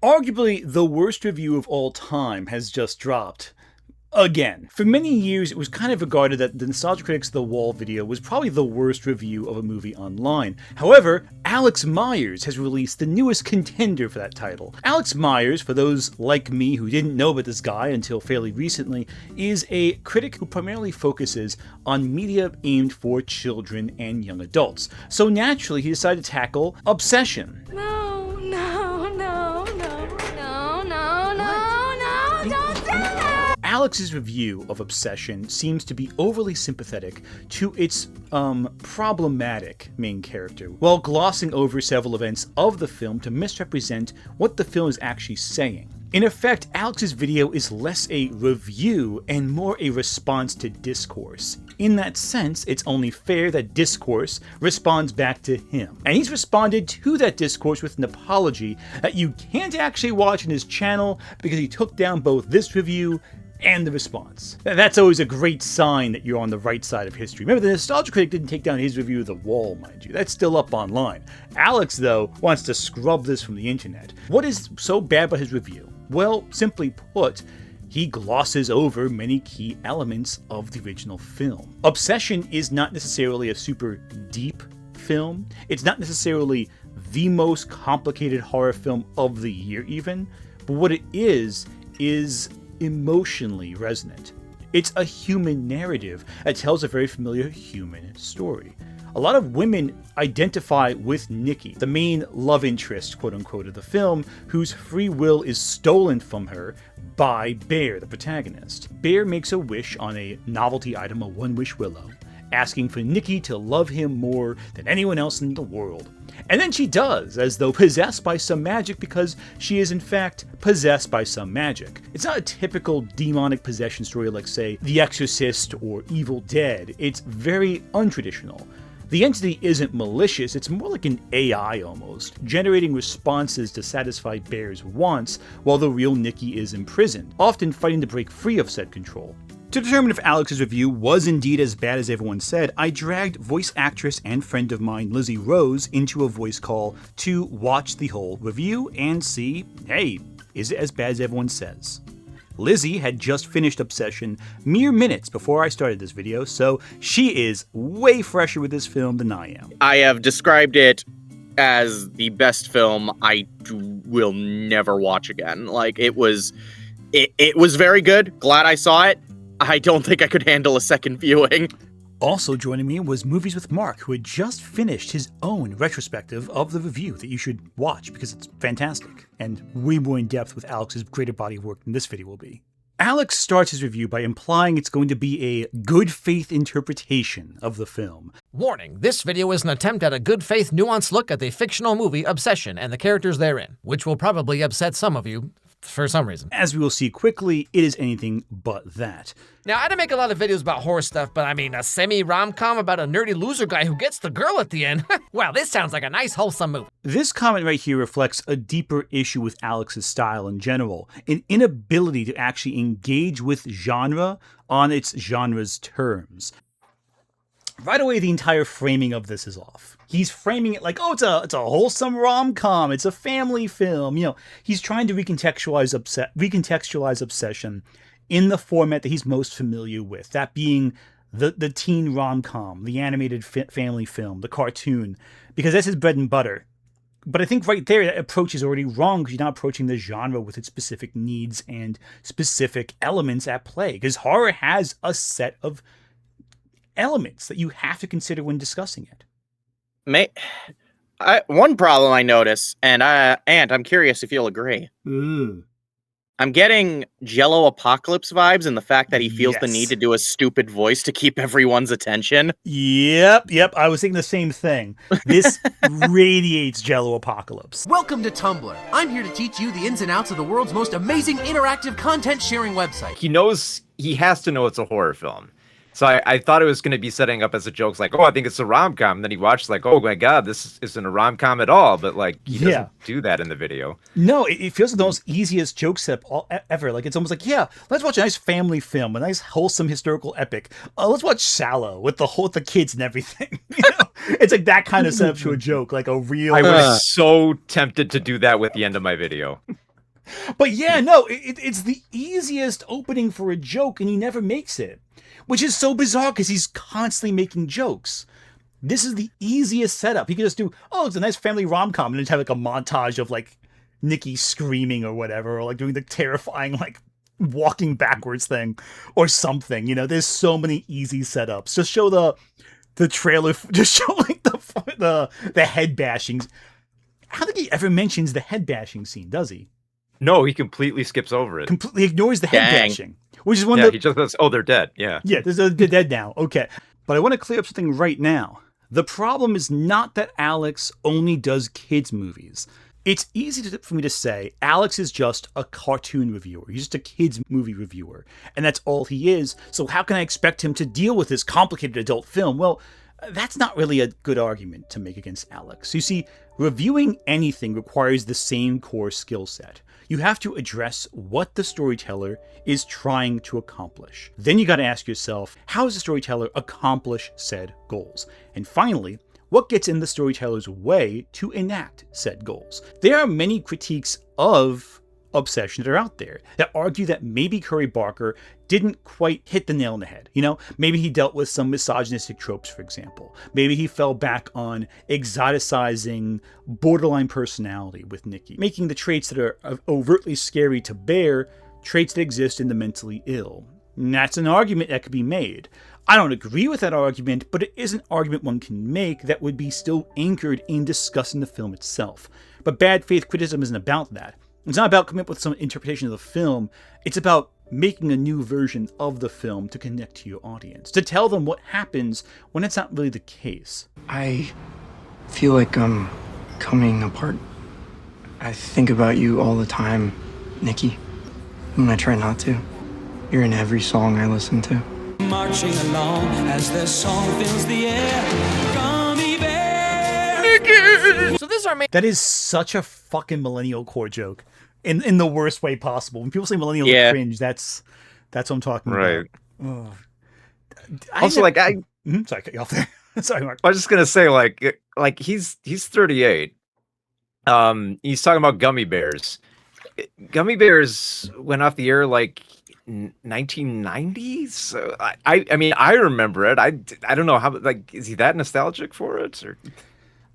Arguably, the worst review of all time has just dropped. Again. For many years, it was kind of regarded that the Nostalgia Critics The Wall video was probably the worst review of a movie online. However, Alex Meyers has released the newest contender for that title. Alex Meyers, for those like me who didn't know about this guy until fairly recently, is a critic who primarily focuses on media aimed for children and young adults. So naturally, he decided to tackle Obsession. No, no, no, no, no, no, no, no, don't do that! Alex's review of Obsession seems to be overly sympathetic to its problematic main character, while glossing over several events of the film to misrepresent what the film is actually saying. In effect, Alex's video is less a review and more a response to discourse. In that sense, it's only fair that discourse responds back to him. And he's responded to that discourse with an apology that you can't actually watch on his channel because he took down both this review and the response. That's always a great sign that you're on the right side of history. Remember, the Nostalgia Critic didn't take down his review of The Wall, mind you. That's still up online. Alex, though, wants to scrub this from the internet. What is so bad about his review? Well, simply put, he glosses over many key elements of the original film. Obsession is not necessarily a super deep film. It's not necessarily the most complicated horror film of the year even, but what it is emotionally resonant. It's a human narrative that tells a very familiar human story. A lot of women identify with Nikki, the main love interest, quote unquote, of the film, whose free will is stolen from her by Bear, the protagonist. Bear makes a wish on a novelty item, a one-wish willow, asking for Nikki to love him more than anyone else in the world. And then she does, as though possessed by some magic, because she is in fact possessed by some magic. It's not a typical demonic possession story like, say, The Exorcist or Evil Dead. It's very untraditional. The entity isn't malicious, it's more like an AI almost, generating responses to satisfy Bear's wants while the real Nikki is imprisoned, often fighting to break free of said control. To determine if Alex's review was indeed as bad as everyone said, I dragged voice actress and friend of mine Lizzie Rose into a voice call to watch the whole review and see, hey, is it as bad as everyone says? Lizzie had just finished Obsession mere minutes before I started this video, so she is way fresher with this film than I am. I have described it as the best film I will never watch again. Like, it was very good. Glad I saw it. I don't think I could handle a second viewing. Also joining me was Movies with Mark, who had just finished his own retrospective of the review that you should watch because it's fantastic and way more in depth with Alex's greater body of work than this video will be. Alex starts his review by implying it's going to be a good faith interpretation of the film. Warning, this video is an attempt at a good faith nuanced look at the fictional movie Obsession and the characters therein, which will probably upset some of you for some reason. As we will see quickly, it is anything but that. Now, I don't make a lot of videos about horror stuff, but I mean, a semi-rom-com about a nerdy loser guy who gets the girl at the end. Well, this sounds like a nice, wholesome movie. This comment right here reflects a deeper issue with Alex's style in general, an inability to actually engage with genre on its genre's terms. Right away, the entire framing of this is off. He's framing it like, oh, it's a wholesome rom-com, it's a family film. You know, he's trying to recontextualize Obsession in the format that he's most familiar with, that being the teen rom-com, the animated family film, the cartoon, because that's his bread and butter. But I think right there, that approach is already wrong because you're not approaching the genre with its specific needs and specific elements at play, because horror has a set of elements that you have to consider when discussing it. One problem I notice, and I'm curious if you'll agree. I'm getting Jello Apocalypse vibes in the fact that he feels the need to do a stupid voice to keep everyone's attention. Yep. I was thinking the same thing. This radiates Jello Apocalypse. Welcome to Tumblr. I'm here to teach you the ins and outs of the world's most amazing interactive content sharing website. He has to know it's a horror film. So I thought it was going to be setting up as a joke, like, oh, I think it's a rom-com. And then he watched, like, oh my God, this isn't a rom-com at all. But like, he doesn't do that in the video. No, it feels like the most easiest joke setup ever. Like, it's almost like, yeah, let's watch a nice family film, a nice wholesome historical epic. Let's watch Shallow with the kids and everything. You know? It's like that kind of setup to a joke, like a real. I was so tempted to do that with the end of my video. But yeah, no, it's the easiest opening for a joke, and he never makes it, which is so bizarre because he's constantly making jokes. This is the easiest setup. He could just do, oh, it's a nice family rom-com, and then have like a montage of like Nikki screaming or whatever, or like doing the terrifying like walking backwards thing or something. You know, there's so many easy setups. Just show the trailer, just show like the head bashings. I don't think he ever mentions the head bashing scene, does he? No, he completely skips over it. Completely ignores the head Dang. bashing, which is one Yeah, of the... he just goes, oh, they're dead. Yeah. Yeah, they're dead now. Okay. But I want to clear up something right now. The problem is not that Alex only does kids' movies. It's easy for me to say Alex is just a cartoon reviewer. He's just a kids' movie reviewer. And that's all he is. So how can I expect him to deal with this complicated adult film? Well, that's not really a good argument to make against Alex. You see, reviewing anything requires the same core skill set. You have to address what the storyteller is trying to accomplish. Then you got to ask yourself, how does the storyteller accomplish said goals? And finally, what gets in the storyteller's way to enact said goals? There are many critiques of Obsession that are out there that argue that maybe Curry Barker didn't quite hit the nail on the head. You know, maybe he dealt with some misogynistic tropes, for example. Maybe he fell back on exoticizing borderline personality with Nikki, making the traits that are overtly scary to bear traits that exist in the mentally ill. And that's an argument that could be made. I don't agree with that argument, but it is an argument one can make that would be still anchored in discussing the film itself. But bad faith criticism isn't about that. It's not about coming up with some interpretation of the film. It's about making a new version of the film to connect to your audience, to tell them what happens when it's not really the case. I feel like I'm coming apart. I think about you all the time, Nikki. When I try not to. You're in every song I listen to. Marching along as the song fills the air. Gummy bear. Nikki! So this is our main. That is such a fucking millennial core joke. In the worst way possible. When people say millennial cringe, that's what I'm talking Right. about. Also, Sorry, cut you off there. Sorry, Mark. I was just gonna say, like he's 38. He's talking about gummy bears. Gummy bears went off the air like 1990s. So I mean, I remember it. I don't know how. Like, is he that nostalgic for it? Or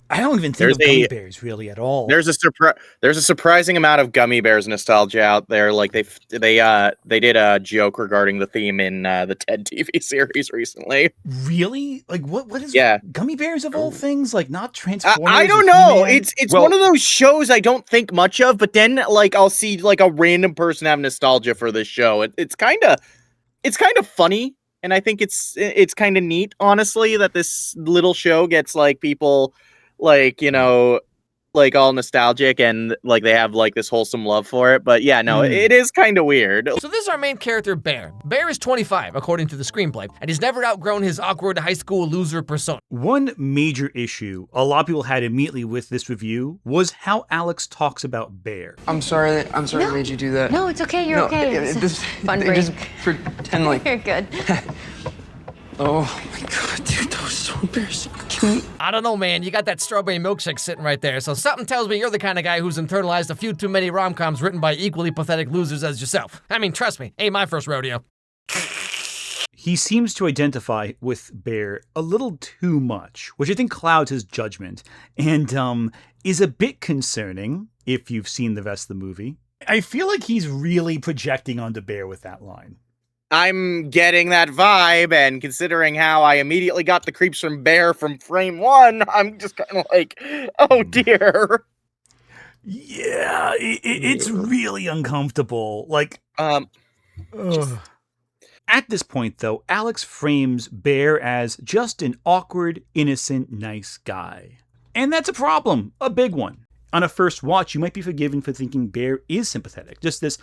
I don't even think of gummy bears really at all. There's a surprising amount of Gummy Bears nostalgia out there. Like they did a joke regarding the theme in the TED TV series recently. Really? Like what is gummy bears of all things? Like not Transformers? I don't know. It's one of those shows I don't think much of, but then like I'll see like a random person have nostalgia for this show. It's kind of funny, and I think it's kind of neat, honestly, that this little show gets like people like, you know, like all nostalgic and like they have like this wholesome love for it. But yeah, no, it is kind of weird. So this is our main character, Bear. Bear is 25, according to the screenplay, and he's never outgrown his awkward high school loser persona. One major issue a lot of people had immediately with this review was how Alex talks about Bear. I'm sorry I made you do that. No, it's okay. You're okay. It's fun break. Just pretend like... You're good. Oh my god, dude, that was so embarrassing. I don't know, man. You got that strawberry milkshake sitting right there, so something tells me you're the kind of guy who's internalized a few too many rom-coms written by equally pathetic losers as yourself. I mean, trust me, ain't my first rodeo. He seems to identify with Bear a little too much, which I think clouds his judgment, and is a bit concerning if you've seen the rest of the movie. I feel like he's really projecting onto Bear with that line. I'm getting that vibe, and considering how I immediately got the creeps from Bear from frame one, I'm just kind of like, oh dear. Yeah, it's really uncomfortable. Like, ugh. At this point, though, Alex frames Bear as just an awkward, innocent, nice guy. And that's a problem, a big one. On a first watch, you might be forgiven for thinking Bear is sympathetic. Just this,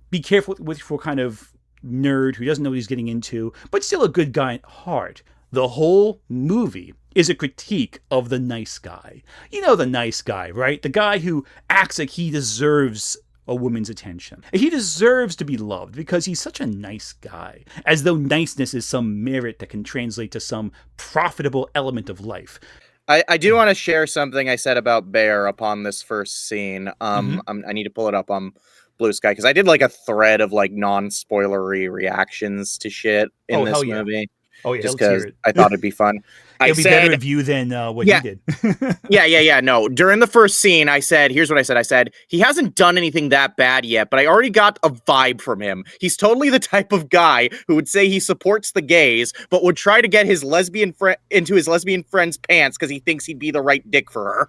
be careful with for kind of nerd who doesn't know what he's getting into, but still a good guy at heart. The whole movie is a critique of the nice guy. You know the nice guy, right? The guy who acts like he deserves a woman's attention. He deserves to be loved because he's such a nice guy, as though niceness is some merit that can translate to some profitable element of life. I do want to share something I said about Bear upon this first scene. I need to pull it up. I'm Blue Sky because I did like a thread of like non-spoilery reactions to shit in this hell yeah. movie. Oh yeah, Just let's hear because it. I thought it'd be fun. It'll be better review than what Yeah. he did. Yeah. No, during the first scene, I said, here's what I said. I said, he hasn't done anything that bad yet, but I already got a vibe from him. He's totally the type of guy who would say he supports the gays, but would try to get his lesbian friend into his lesbian friend's pants because he thinks he'd be the right dick for her.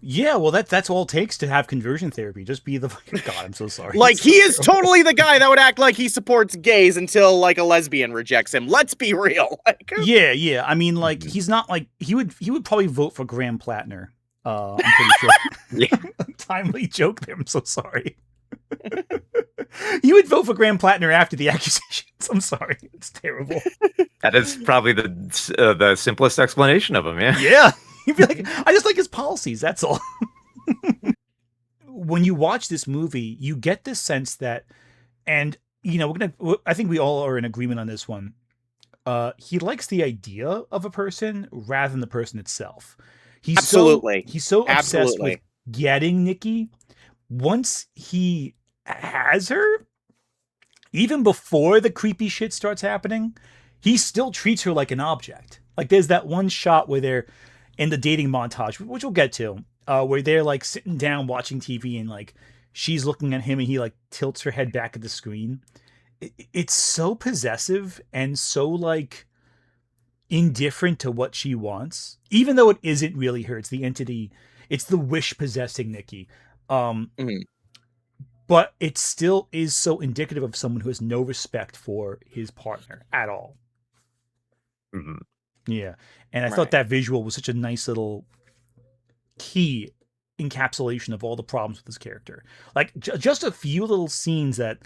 Yeah, well, that's all it takes to have conversion therapy. Just be the fucking God. I'm so sorry. Like, he is totally the guy that would act like he supports gays until, like, a lesbian rejects him. Let's be real. Like, Yeah. I mean, like, he's not like he would probably vote for Graham Plattner. I'm pretty sure. Yeah. Timely joke there. I'm so sorry. He would vote for Graham Plattner after the accusations. I'm sorry. It's terrible. That is probably the simplest explanation of him. Yeah. Yeah. He'd be like, I just like his policies. That's all. When you watch this movie, you get this sense that, and you know, I think we all are in agreement on this one. He likes the idea of a person rather than the person itself. He's Absolutely. He's so obsessed Absolutely. with getting Nikki. Once he has her, even before the creepy shit starts happening, he still treats her like an object. Like there's that one shot where they're in the dating montage, which we'll get to, where they're like sitting down watching TV and like she's looking at him and he like tilts her head back at the screen. It's so possessive and so like indifferent to what she wants, even though it isn't really her. It's the entity, it's the wish possessing Nikki. But it still is so indicative of someone who has no respect for his partner at all. Mm-hmm. Yeah. And I thought that visual was such a nice little key encapsulation of all the problems with this character. Like just a few little scenes that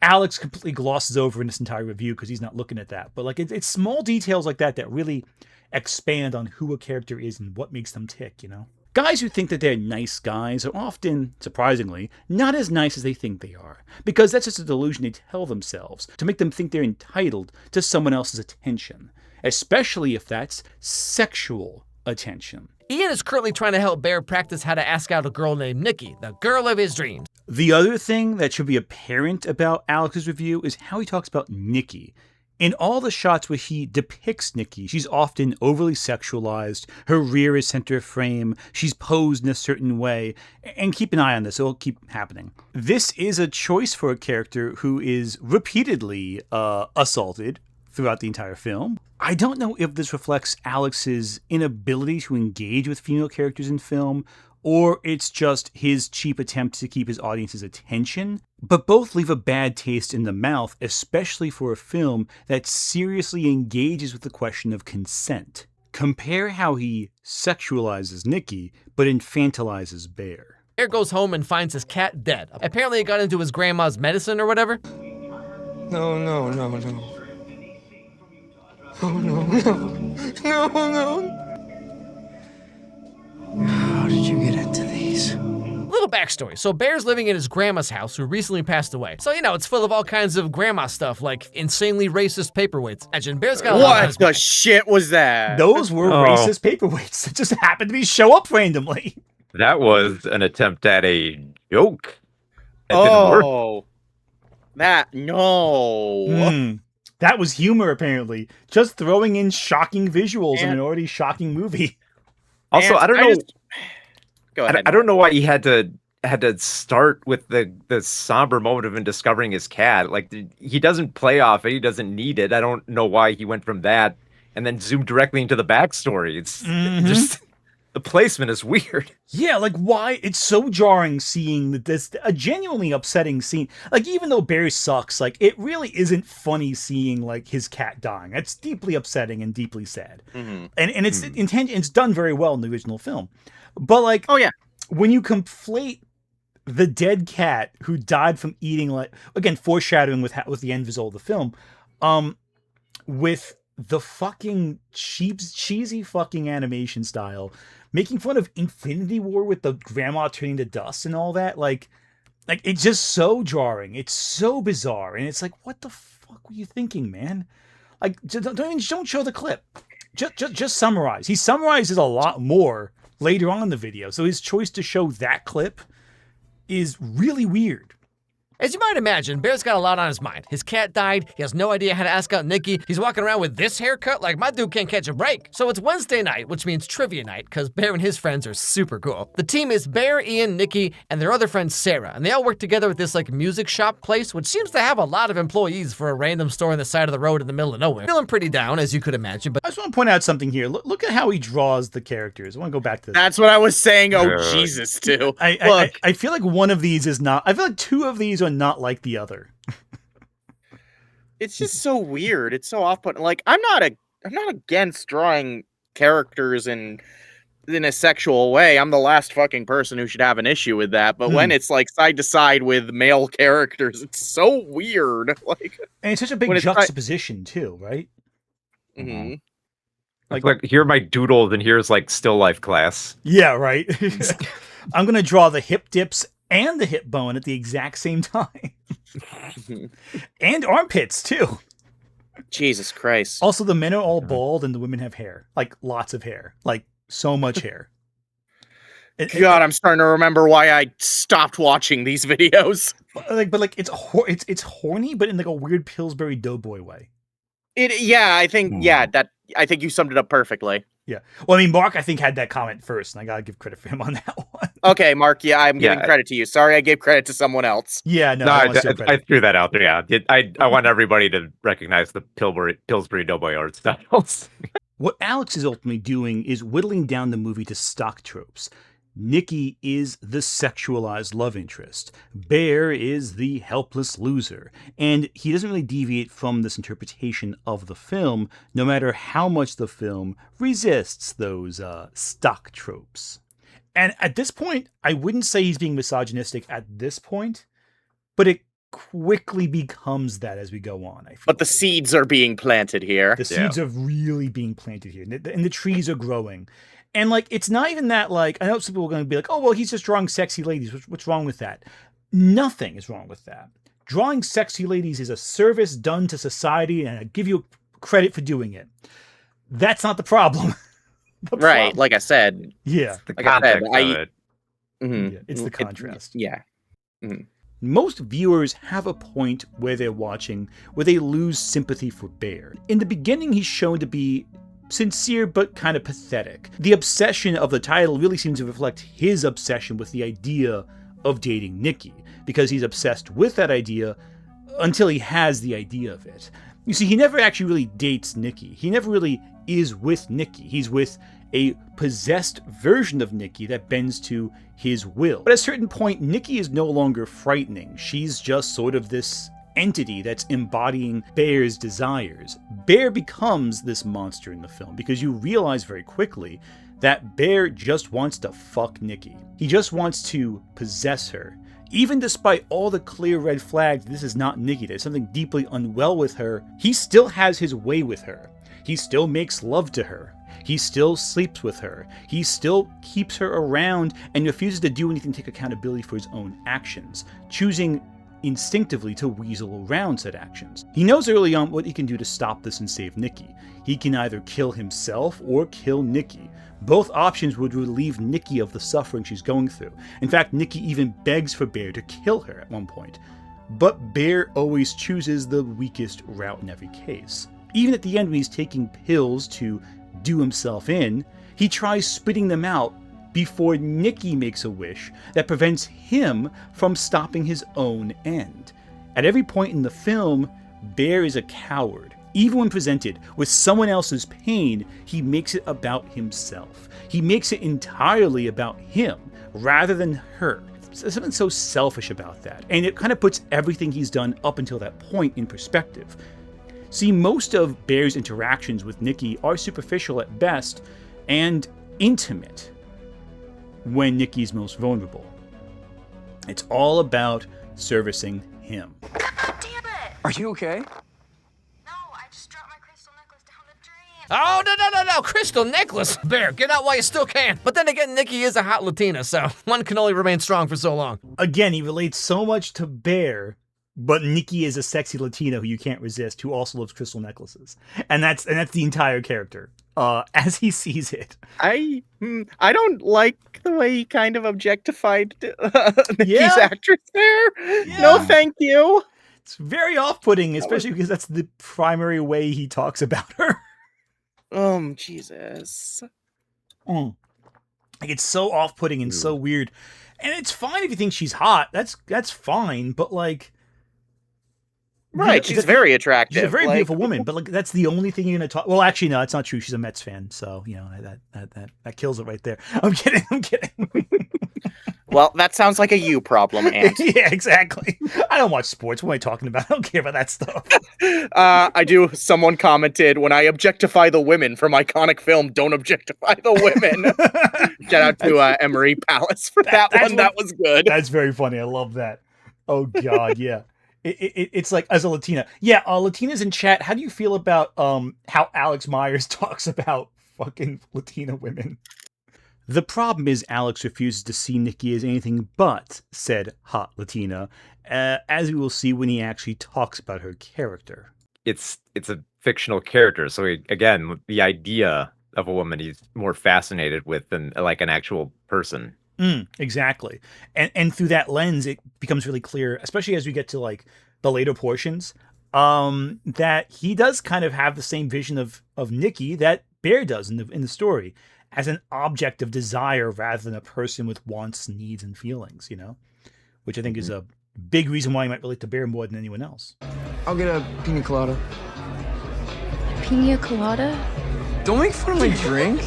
Alex completely glosses over in this entire review because he's not looking at that. But like it's small details like that that really expand on who a character is and what makes them tick, you know? Guys who think that they're nice guys are often, surprisingly, not as nice as they think they are. Because that's just a delusion they tell themselves to make them think they're entitled to someone else's attention. Especially if that's sexual attention. Ian is currently trying to help Bear practice how to ask out a girl named Nikki, the girl of his dreams. The other thing that should be apparent about Alex's review is how he talks about Nikki. In all the shots where he depicts Nikki, she's often overly sexualized, her rear is center frame, she's posed in a certain way, and keep an eye on this, it'll keep happening. This is a choice for a character who is repeatedly assaulted throughout the entire film. I don't know if this reflects Alex's inability to engage with female characters in film, or it's just his cheap attempt to keep his audience's attention, but both leave a bad taste in the mouth, especially for a film that seriously engages with the question of consent. Compare how he sexualizes Nikki, but infantilizes Bear. Bear goes home and finds his cat dead. Apparently it got into his grandma's medicine or whatever. No. How did you get into these? Little backstory. So Bear's living in his grandma's house who recently passed away. So, you know, it's full of all kinds of grandma stuff, like insanely racist paperweights. Imagine Bear's got a lot on what his the back. shit was that? Those were racist paperweights that just happened to show up randomly. That was an attempt at a joke. That didn't work. Oh, that no. That was humor, apparently. Just throwing in shocking visuals in an already shocking movie. Also, And I don't know. Go ahead. I don't know why he had to start with the somber moment of him discovering his cat. Like he doesn't play off it. He doesn't need it. I don't know why he went from that and then zoomed directly into the backstory. It's just the placement is weird. Yeah, like why? It's so jarring seeing this a genuinely upsetting scene. Like even though Barry sucks, like it really isn't funny seeing like his cat dying. It's deeply upsetting and deeply sad. And it's it's done very well in the original film. But like, Oh yeah. when you conflate the dead cat who died from eating, like again foreshadowing with the end result of the film, with the fucking cheesy fucking animation style, making fun of Infinity War with the grandma turning to dust and all that, like it's just so jarring. It's so bizarre, and it's like, what the fuck were you thinking, man? Like, don't show the clip. Just summarize. He summarizes a lot more later on in the video, so his choice to show that clip is really weird. As you might imagine, Bear's got a lot on his mind. His cat died, he has no idea how to ask out Nikki, he's walking around with this haircut like my dude can't catch a break. So it's Wednesday night, which means trivia night, because Bear and his friends are super cool. The team is Bear, Ian, Nikki, and their other friend Sarah, and they all work together with this music shop place, which seems to have a lot of employees for a random store on the side of the road in the middle of nowhere. Feeling pretty down, as you could imagine, but I just want to point out something here. Look at how he draws the characters. I want to go back to this. That's what I was saying. Oh, Jesus, too. I feel like one of these is not. I feel like two of these are not like the other. It's just so weird. It's so off-putting. Like, I'm not against drawing characters in a sexual way. I'm the last fucking person who should have an issue with that. But when it's like side to side with male characters, it's so weird. Like, and it's such a big juxtaposition too, right? Mm-hmm. Like here are my doodles, and here's like still life class. Yeah, right. I'm gonna draw the hip dips and the hip bone at the exact same time. And armpits too. Jesus Christ. Also, the men are all bald and the women have hair. Like lots of hair. Like so much hair. God, I'm starting to remember why I stopped watching these videos. But it's horny, but in like a weird Pillsbury Doughboy way. I think you summed it up perfectly. Yeah. Well, I mean, Mark, I think, had that comment first, and I gotta give credit for him on that one. Okay, Mark. Yeah, I'm giving credit to you. Sorry, I gave credit to someone else. Yeah, no, I threw that out there. Yeah, I want everybody to recognize the Pillsbury Doughboy art styles. What Alex is ultimately doing is whittling down the movie to stock tropes. Nikki is the sexualized love interest. Bear is the helpless loser. And he doesn't really deviate from this interpretation of the film, no matter how much the film resists those stock tropes. And at this point, I wouldn't say he's being misogynistic at this point, but it quickly becomes that as we go on. But the seeds are being planted here. The seeds are really being planted here, and the trees are growing. And like, it's not even that, like, I know some people are going to be like, oh, well, he's just drawing sexy ladies. What's wrong with that? Nothing is wrong with that. Drawing sexy ladies is a service done to society, and I give you credit for doing it. That's not the problem. Right, like I said. Yeah. The context of it. Mm-hmm. Yeah, it's the contrast. Mm-hmm. Most viewers have a point where they're watching where they lose sympathy for Bear. In the beginning, he's shown to be sincere but kind of pathetic. The obsession of the title really seems to reflect his obsession with the idea of dating Nikki, because he's obsessed with that idea until he has the idea of it. You see, he never actually really dates Nikki. He never really is with Nikki. He's with a possessed version of Nikki that bends to his will. But at a certain point, Nikki is no longer frightening. She's just sort of this entity that's embodying Bear's desires. Bear becomes this monster in the film because you realize very quickly that Bear just wants to fuck Nikki. He just wants to possess her. Even despite all the clear red flags, this is not Nikki, there's something deeply unwell with her, he still has his way with her. He still makes love to her. He still sleeps with her. He still keeps her around and refuses to do anything to take accountability for his own actions, choosing instinctively to weasel around said actions. He knows early on what he can do to stop this and save Nikki. He can either kill himself or kill Nikki. Both options would relieve Nikki of the suffering she's going through. In fact, Nikki even begs for Bear to kill her at one point. But Bear always chooses the weakest route in every case. Even at the end when he's taking pills to do himself in, he tries spitting them out before Nikki makes a wish that prevents him from stopping his own end. At every point in the film, Bear is a coward. Even when presented with someone else's pain, he makes it about himself. He makes it entirely about him rather than her. There's something so selfish about that, and it kind of puts everything he's done up until that point in perspective. See, most of Bear's interactions with Nikki are superficial at best and intimate when Nikki's most vulnerable. It's all about servicing him. God damn it! Are you okay? No, I just dropped my crystal necklace down the drain. Oh, no. Crystal necklace. Bear, get out while you still can. But then again, Nikki is a hot Latina, so one can only remain strong for so long. Again, he relates so much to Bear, but Nikki is a sexy Latina who you can't resist, who also loves crystal necklaces. And that's the entire character as he sees it. I don't like the way he kind of objectified Nikki's Yeah. actress there. Yeah. No, thank you. It's very off-putting, especially because that's the primary way he talks about her. Jesus. Like, it's so off-putting and so weird. And it's fine if you think she's hot. That's fine, but like, Right, she's very attractive. she's a very like- beautiful woman, but like that's the only thing you're gonna talk. Well, actually, no, that's not true. She's a Mets fan, so you know that kills it right there. I'm kidding. Well, that sounds like a you problem, Ant. Yeah, exactly. I don't watch sports. What am I talking about? I don't care about that stuff. I do. Someone commented, when I objectify the women from iconic film, don't objectify the women. Shout out to Emery Palace for that one. That was good. That's very funny. I love that. Oh God, yeah. It's like, as a Latina, yeah. Latinas in chat, how do you feel about how Alex Meyers talks about fucking Latina women? The problem is Alex refuses to see Nikki as anything but said hot Latina, as we will see when he actually talks about her character. It's a fictional character, so again, the idea of a woman he's more fascinated with than like an actual person. Exactly. And through that lens, it becomes really clear, especially as we get to like the later portions, that he does kind of have the same vision of Nikki that Bear does in the story, as an object of desire rather than a person with wants, needs, and feelings, you know? Which I think is a big reason why you might relate to Bear more than anyone else. I'll get a pina colada. Pina colada? Don't make fun of my drink.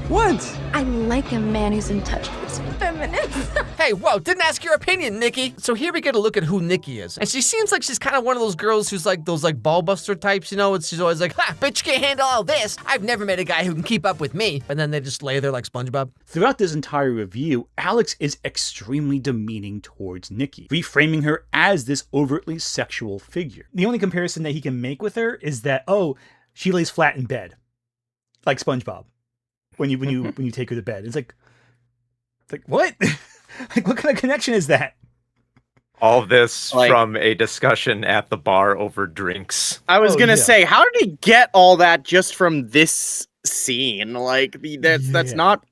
What? I like a man who's in touch with his feminine. Hey, whoa, didn't ask your opinion, Nikki. So here we get a look at who Nikki is. And she seems like she's kind of one of those girls who's like those like ball buster types, you know? And she's always like, ha, bitch can't handle all this. I've never met a guy who can keep up with me. And then they just lay there like SpongeBob. Throughout this entire review, Alex is extremely demeaning towards Nikki, reframing her as this overtly sexual figure. The only comparison that he can make with her is that, oh, she lays flat in bed, like SpongeBob. When you take her to bed, it's like what? Like, what kind of connection is that? All this Like- from a discussion at the bar over drinks. I was Oh, gonna yeah. say, how did he get all that just from this scene? Like, that's Yeah. not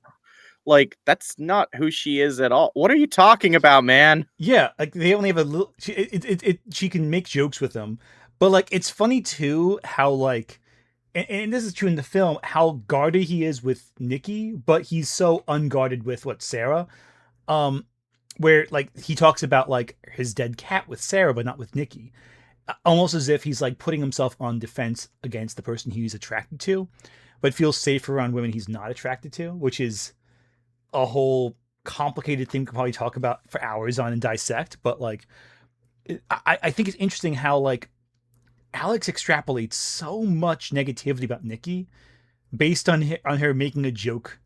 like that's not who she is at all. What are you talking about, man? Yeah, like they only have a little. She can make jokes with them, but like it's funny too how like, and this is true in the film, how guarded he is with Nikki, but he's so unguarded with Sarah, where like he talks about like his dead cat with Sarah, but not with Nikki, almost as if he's like putting himself on defense against the person he's attracted to, but feels safer around women he's not attracted to, which is a whole complicated thing we could probably talk about for hours on and dissect. But like, I think it's interesting how like Alex extrapolates so much negativity about Nikki based on her making a joke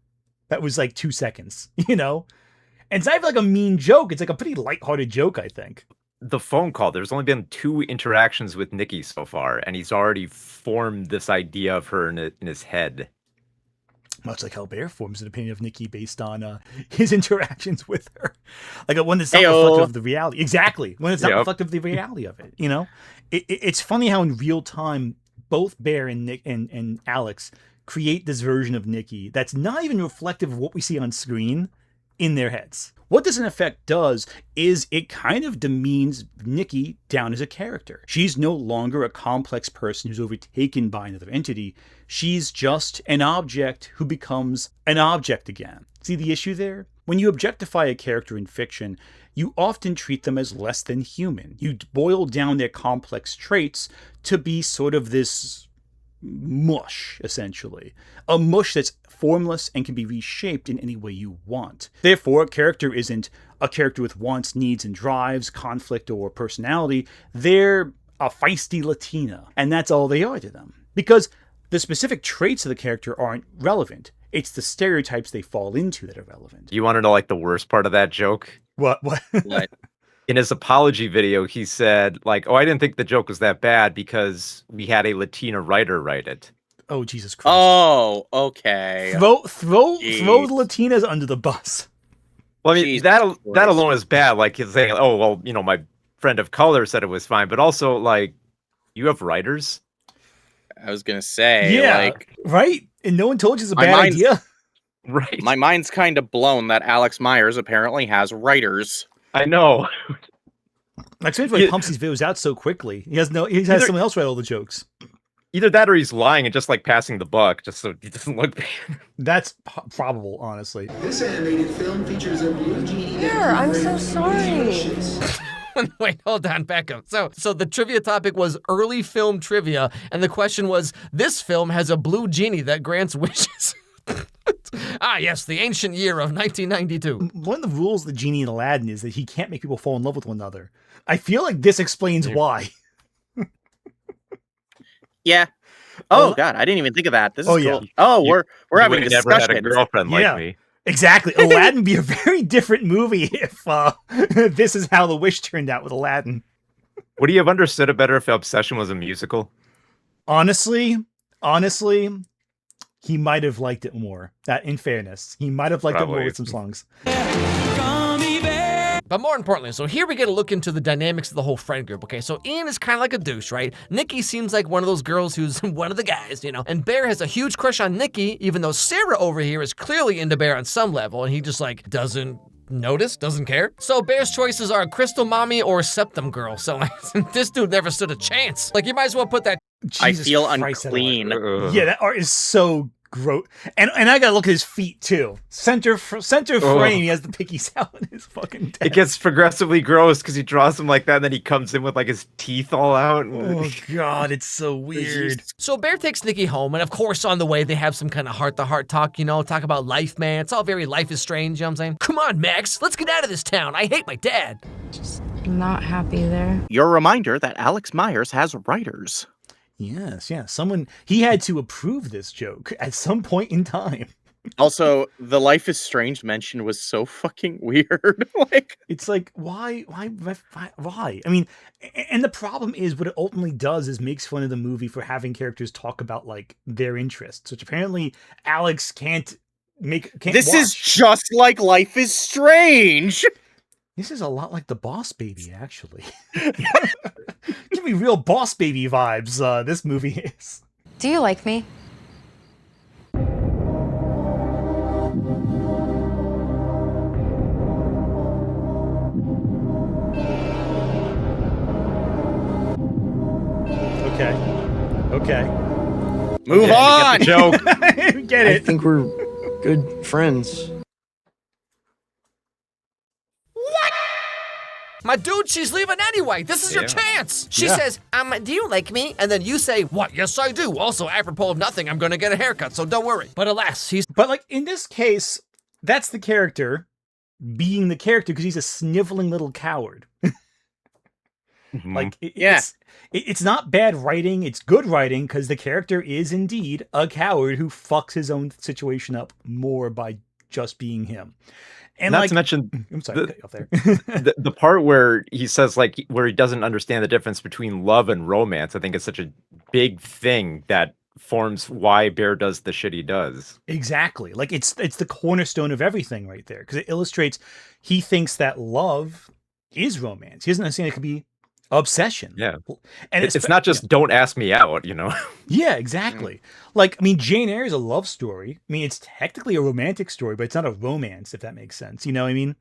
that was like 2 seconds, you know? And it's not even like a mean joke. It's like a pretty lighthearted joke, I think. The phone call, there's only been 2 interactions with Nikki so far, and he's already formed this idea of her in his head. Much like how Bear forms an opinion of Nikki based on his interactions with her. Like one that's not Heyo. reflective of the reality. Exactly. When it's not Yep. reflective of the reality of it, you know? It's funny how in real time, both Bear and Nick and Alex create this version of Nikki that's not even reflective of what we see on screen in their heads. What this in effect does is it kind of demeans Nikki down as a character. She's no longer a complex person who's overtaken by another entity. She's just an object who becomes an object again. See the issue there? When you objectify a character in fiction, you often treat them as less than human. You boil down their complex traits to be sort of this mush, essentially. A mush that's formless and can be reshaped in any way you want. Therefore, a character isn't a character with wants, needs, and drives, conflict, or personality. They're a feisty Latina, and that's all they are to them. Because the specific traits of the character aren't relevant. It's the stereotypes they fall into that are relevant. You want to know like the worst part of that joke? What? What? In his apology video, he said, like, oh, I didn't think the joke was that bad because we had a Latina writer write it. Oh, Jesus Christ. Oh, okay. Throw the Jeez. Latinas under the bus. Well, I mean, Jesus that Christ. alone is bad. Like, he's saying, oh, well, my friend of color said it was fine. But also, like, you have writers? I was gonna say, Yeah, like, right? And no one told you it's a My bad mind's- idea. Right. my mind's kind of blown that Alex Myers apparently has writers. I know. Like, explains why he pumps these videos out so quickly. He has someone else write all the jokes. Either that or he's lying and just like passing the buck just so he doesn't look bad. That's probable, honestly. This animated film features a blue genie. Here, I'm so sorry. Wait, hold on, back up. So the trivia topic was early film trivia, and the question was, this film has a blue genie that grants wishes. Yes, the ancient year of 1992. One of the rules of the genie in Aladdin is that he can't make people fall in love with one another. I feel like this explains why. Yeah. Oh God, I didn't even think of that. This is cool. yeah. Oh, we're having a You never had a discussion. girlfriend Yeah. like me. Exactly. Aladdin would be a very different movie if this is how the wish turned out with Aladdin. Would he have understood it better if Obsession was a musical? Honestly, he might have liked it more. That, in fairness, he might have liked it more Probably. with some songs. Gummy bear. But more importantly, so here we get a look into the dynamics of the whole friend group, okay? So Ian is kind of like a douche, right? Nikki seems like one of those girls who's one of the guys, you know? And Bear has a huge crush on Nikki, even though Sarah over here is clearly into Bear on some level, and he just like doesn't notice, doesn't care. So Bear's choices are Crystal Mommy or Septum Girl. So like, this dude never stood a chance. Like, you might as well put that. I Jesus feel Christ, that art. unclean. Yeah, that art is so gross. And I gotta look at his feet too. Center frame, he has the pickies out in his fucking It desk. gets progressively gross because he draws them like that, and then he comes in with like his teeth all out. Oh God, it's so weird. So Bear takes Nikki home, and of course on the way they have some kind of heart-to-heart talk, you know, talk about life, man. It's all very Life is Strange, you know what I'm saying? Come on, Max, let's get out of this town. I hate my dad. Just not happy there. Your reminder that Alex Myers has writers. Yes, yeah. He had to approve this joke at some point in time. Also, the Life is Strange mention was so fucking weird. Like, It's like, why? I mean, and the problem is what it ultimately does is makes fun of the movie for having characters talk about like their interests, which apparently Alex can't this is watch. just like Life is Strange. This is a lot like the Boss Baby, actually. Give me real Boss Baby vibes. This movie is. Do you like me? Okay. Move Yeah, on. you get the joke. Get I it. think we're good friends. My dude, she's leaving anyway. This is your chance. She Yeah. says, do you like me? And then you say, what? Yes, I do. Also, apropos of nothing, I'm going to get a haircut, so don't worry. But alas, he's But like in this case, that's the character being the character because he's a sniveling little coward. Like, Yeah. it's not bad writing. It's good writing because the character is indeed a coward who fucks his own situation up more by just being him. And Not like, to mention I'm sorry, cut you off there. the part where he says like where he doesn't understand the difference between love and romance. I think it's such a big thing that forms why Bear does the shit he does. Exactly. Like it's the cornerstone of everything right there because it illustrates he thinks that love is romance. He doesn't understand it could be obsession. Yeah. And It's not just don't ask me out, you know. Yeah, exactly. Like, I mean, Jane Eyre is a love story. I mean, it's technically a romantic story, but it's not a romance, if that makes sense. You know what I mean?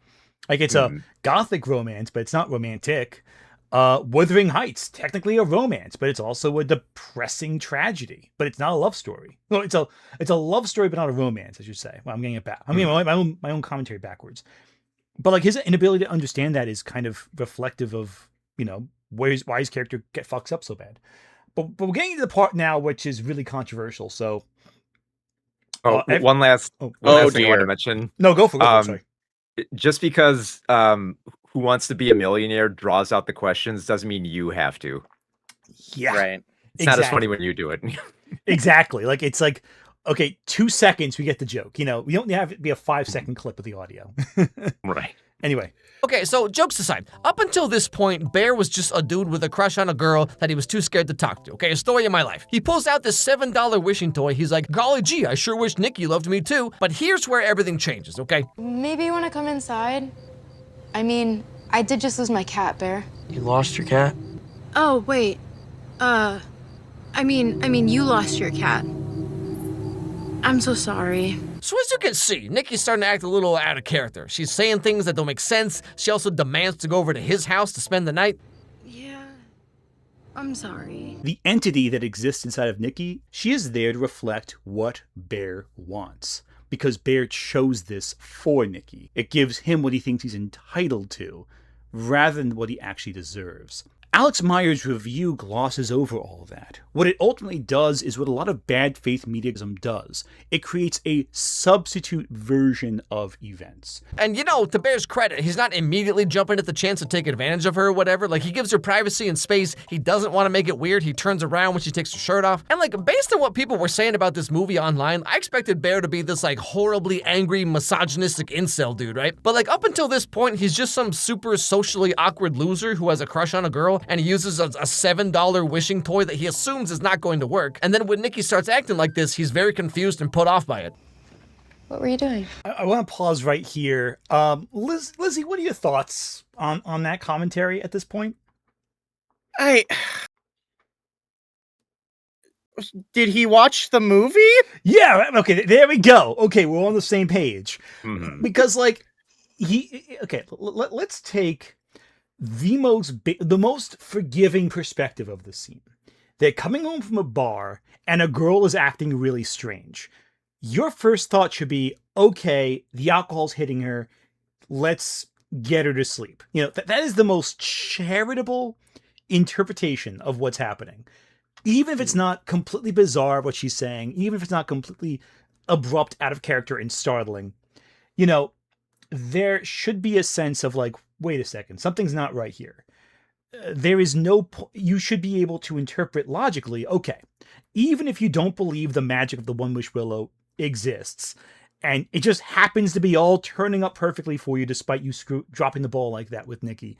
Like, it's a gothic romance, but it's not romantic. Wuthering Heights, technically a romance, but it's also a depressing tragedy. But it's not a love story. No, it's a love story, but not a romance, I should say. Well, I'm getting it back. I'm getting my own commentary backwards. But like his inability to understand that is kind of reflective of, you know, why his character fucks up so bad. But we're getting to the part now which is really controversial. So, One last thing I want to dear. mention. no, go for it. Sorry. Just because Who Wants to Be a Millionaire draws out the questions doesn't mean you have to. Yeah, Right. It's not as funny when you do it. exactly. Like it's like, okay, 2 seconds we get the joke. You know, we don't have it be a 5-second clip of the audio. Right. Anyway, okay, so jokes aside, up until this point, Bear was just a dude with a crush on a girl that he was too scared to talk to. Okay, a story of my life. He pulls out this $7 wishing toy. He's like, golly gee, I sure wish Nikki loved me too. But here's where everything changes, okay? Maybe you want to come inside? I mean, I did just lose my cat, Bear. You lost your cat? Oh, wait. I mean, you lost your cat. I'm so sorry. So as you can see, Nikki's starting to act a little out of character. She's saying things that don't make sense. She also demands to go over to his house to spend the night. Yeah, I'm sorry. The entity that exists inside of Nikki, she is there to reflect what Bear wants. Because Bear chose this for Nikki. It gives him what he thinks he's entitled to, rather than what he actually deserves. Alex Meyers' review glosses over all of that. What it ultimately does is what a lot of bad faith mediaism does. It creates a substitute version of events. And to Bear's credit, he's not immediately jumping at the chance to take advantage of her or whatever. Like, he gives her privacy and space. He doesn't want to make it weird. He turns around when she takes her shirt off. And based on what people were saying about this movie online, I expected Bear to be this horribly angry, misogynistic incel dude, right? But up until this point, he's just some super socially awkward loser who has a crush on a girl, and he uses a $7 wishing toy that he assumes is not going to work. And then when Nikki starts acting like this, he's very confused and put off by it. What were you doing? I want to pause right here. Lizzie, what are your thoughts on that commentary at this point? Did he watch the movie? Yeah, okay, there we go. Okay, we're on the same page. Mhm. Because let's take the most forgiving perspective of the scene. They're coming home from a bar and a girl is acting really strange. Your first thought should be, okay, the alcohol's hitting her. Let's get her to sleep. That is the most charitable interpretation of what's happening. Even if it's not completely bizarre what she's saying, even if it's not completely abrupt, out of character, and startling, there should be a sense of wait a second, something's not right here. There is you should be able to interpret logically, okay, even if you don't believe the magic of the One Wish Willow exists, and it just happens to be all turning up perfectly for you despite you dropping the ball like that with Nikki,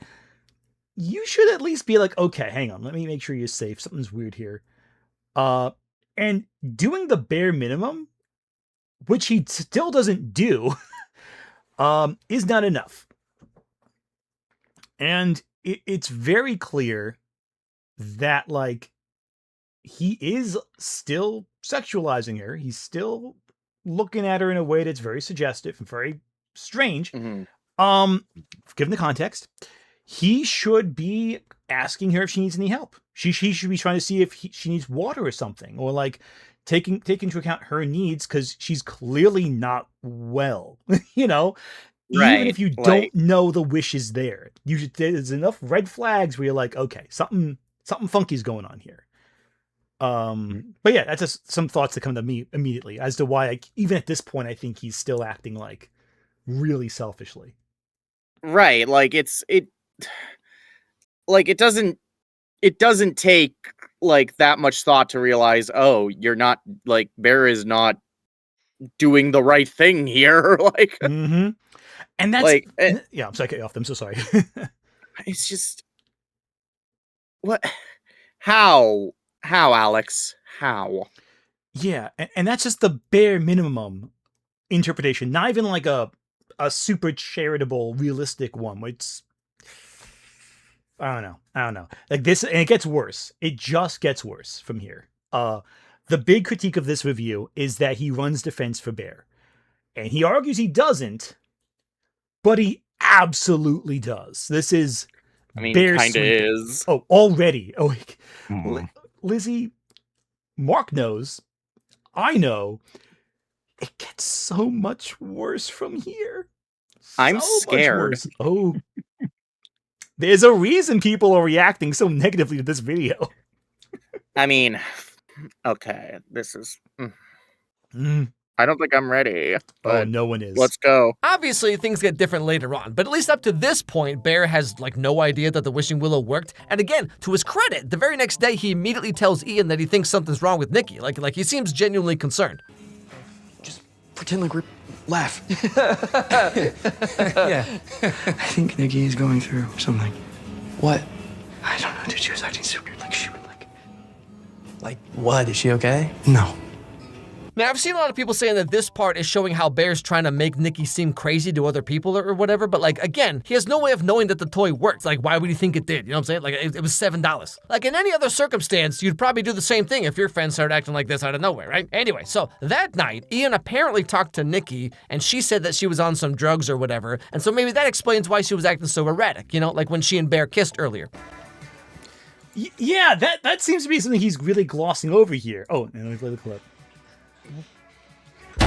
you should at least be okay, hang on, let me make sure you're safe. Something's weird here. And doing the bare minimum, which he still doesn't do, is not enough. And it's very clear that he is still sexualizing her. He's still looking at her in a way that's very suggestive and very strange. Mm-hmm. Given the context, he should be asking her if she needs any help. She should be trying to see if she needs water or something, or taking into account her needs, because she's clearly not well. Right. Even if you don't know the wish is there, there's enough red flags where you're okay, something funky's going on here. But yeah, that's just some thoughts that come to me immediately as to why, even at this point, I think he's still acting really selfishly. Right. It doesn't take that much thought to realize, oh, you're not Bear is not doing the right thing here. Mm-hmm. And that's yeah, I'm sorry, I cut you off. I'm so sorry. It's just what? How, Alex? How? Yeah, and that's just the bare minimum interpretation. Not even a super charitable, realistic one. It's I don't know. This, and it gets worse. It just gets worse from here. The big critique of this review is that he runs defense for Bear, and he argues he doesn't. But he absolutely does. This is Bear kind of sleeping. is. Oh, already. Oh, Lizzie, Mark knows. I know. It gets so much worse from here. I'm scared. Oh, there's a reason people are reacting so negatively to this video. Okay, this is... I don't think I'm ready. But no one is. Let's go. Obviously, things get different later on, but at least up to this point, Bear has no idea that the wishing willow worked. And again, to his credit, the very next day he immediately tells Ian that he thinks something's wrong with Nikki. Like he seems genuinely concerned. Just pretend like we're laugh. Yeah. I think Nikki is going through something. What? I don't know, dude. She was acting so weird. She would Like what? Is she okay? No. Now, I've seen a lot of people saying that this part is showing how Bear's trying to make Nikki seem crazy to other people or whatever, but like, again, he has no way of knowing that the toy works. Like, why would he think it did? You know what I'm saying? Like, it was $7. Like, in any other circumstance, you'd probably do the same thing if your friends started acting like this out of nowhere, right? Anyway, so that night, Ian apparently talked to Nikki, and she said that she was on some drugs or whatever, and so maybe that explains why she was acting so erratic, you know, like when she and Bear kissed earlier. Yeah, that seems to be something he's really glossing over here. Oh, and let me play the clip. Oh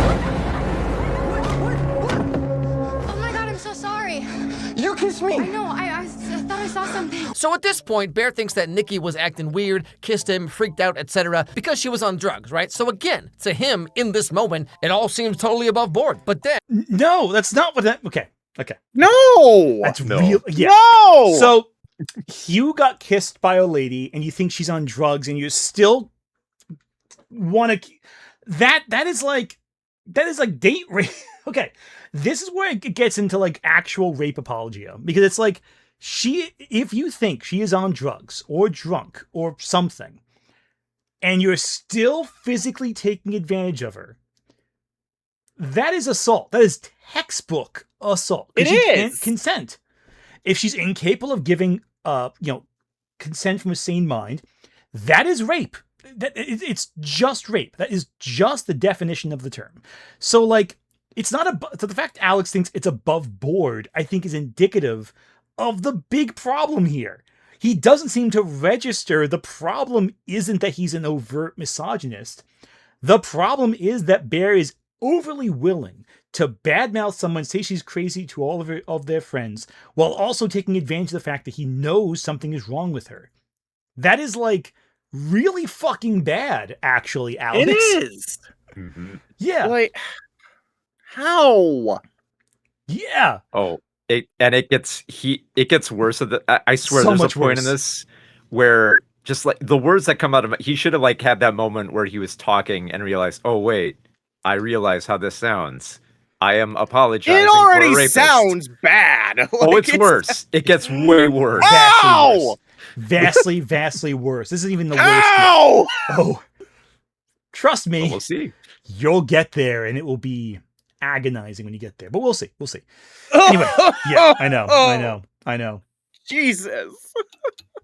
my god, I'm so sorry. You kissed me! I know, I thought I saw something. So at this point, Bear thinks that Nikki was acting weird, kissed him, freaked out, etc. because she was on drugs, right? So again, to him, in this moment, it all seems totally above board. But then... No, that's not what that... Okay. No! That's real... Yeah. No! So, you got kissed by a lady, and you think she's on drugs, and you still want to... That is like date rape. Okay. This is where it gets into like actual rape apologia, because it's like if you think she is on drugs or drunk or something, and you're still physically taking advantage of her, that is assault. That is textbook assault. It She is. can't consent. If she's incapable of giving, consent from a sane mind, that is rape. It's just rape. That is just the definition of the term. So, like, it's not so the fact Alex thinks it's above board, I think, is indicative of the big problem here. He doesn't seem to register the problem isn't that he's an overt misogynist. The problem is that Bear is overly willing to badmouth someone, say she's crazy to all of their friends, while also taking advantage of the fact that he knows something is wrong with her. That is, like, really fucking bad, actually, Alex. It is. Mhm. Yeah. Like, how? Yeah. Oh, it gets worse. I swear, So there's a much point in worse. this where just like the words that come out of he should have like had that moment where he was talking and realized, oh wait, I realize how this sounds. I am apologizing It for a already rapist. sounds bad. Oh, Like, it's worse. It gets way worse. Ow! Vastly, vastly worse. This isn't even the worst. Ow! Oh, trust me, We'll see. you'll get there, and it will be agonizing when you get there. But we'll see. We'll see. Anyway, yeah, I know. Jesus.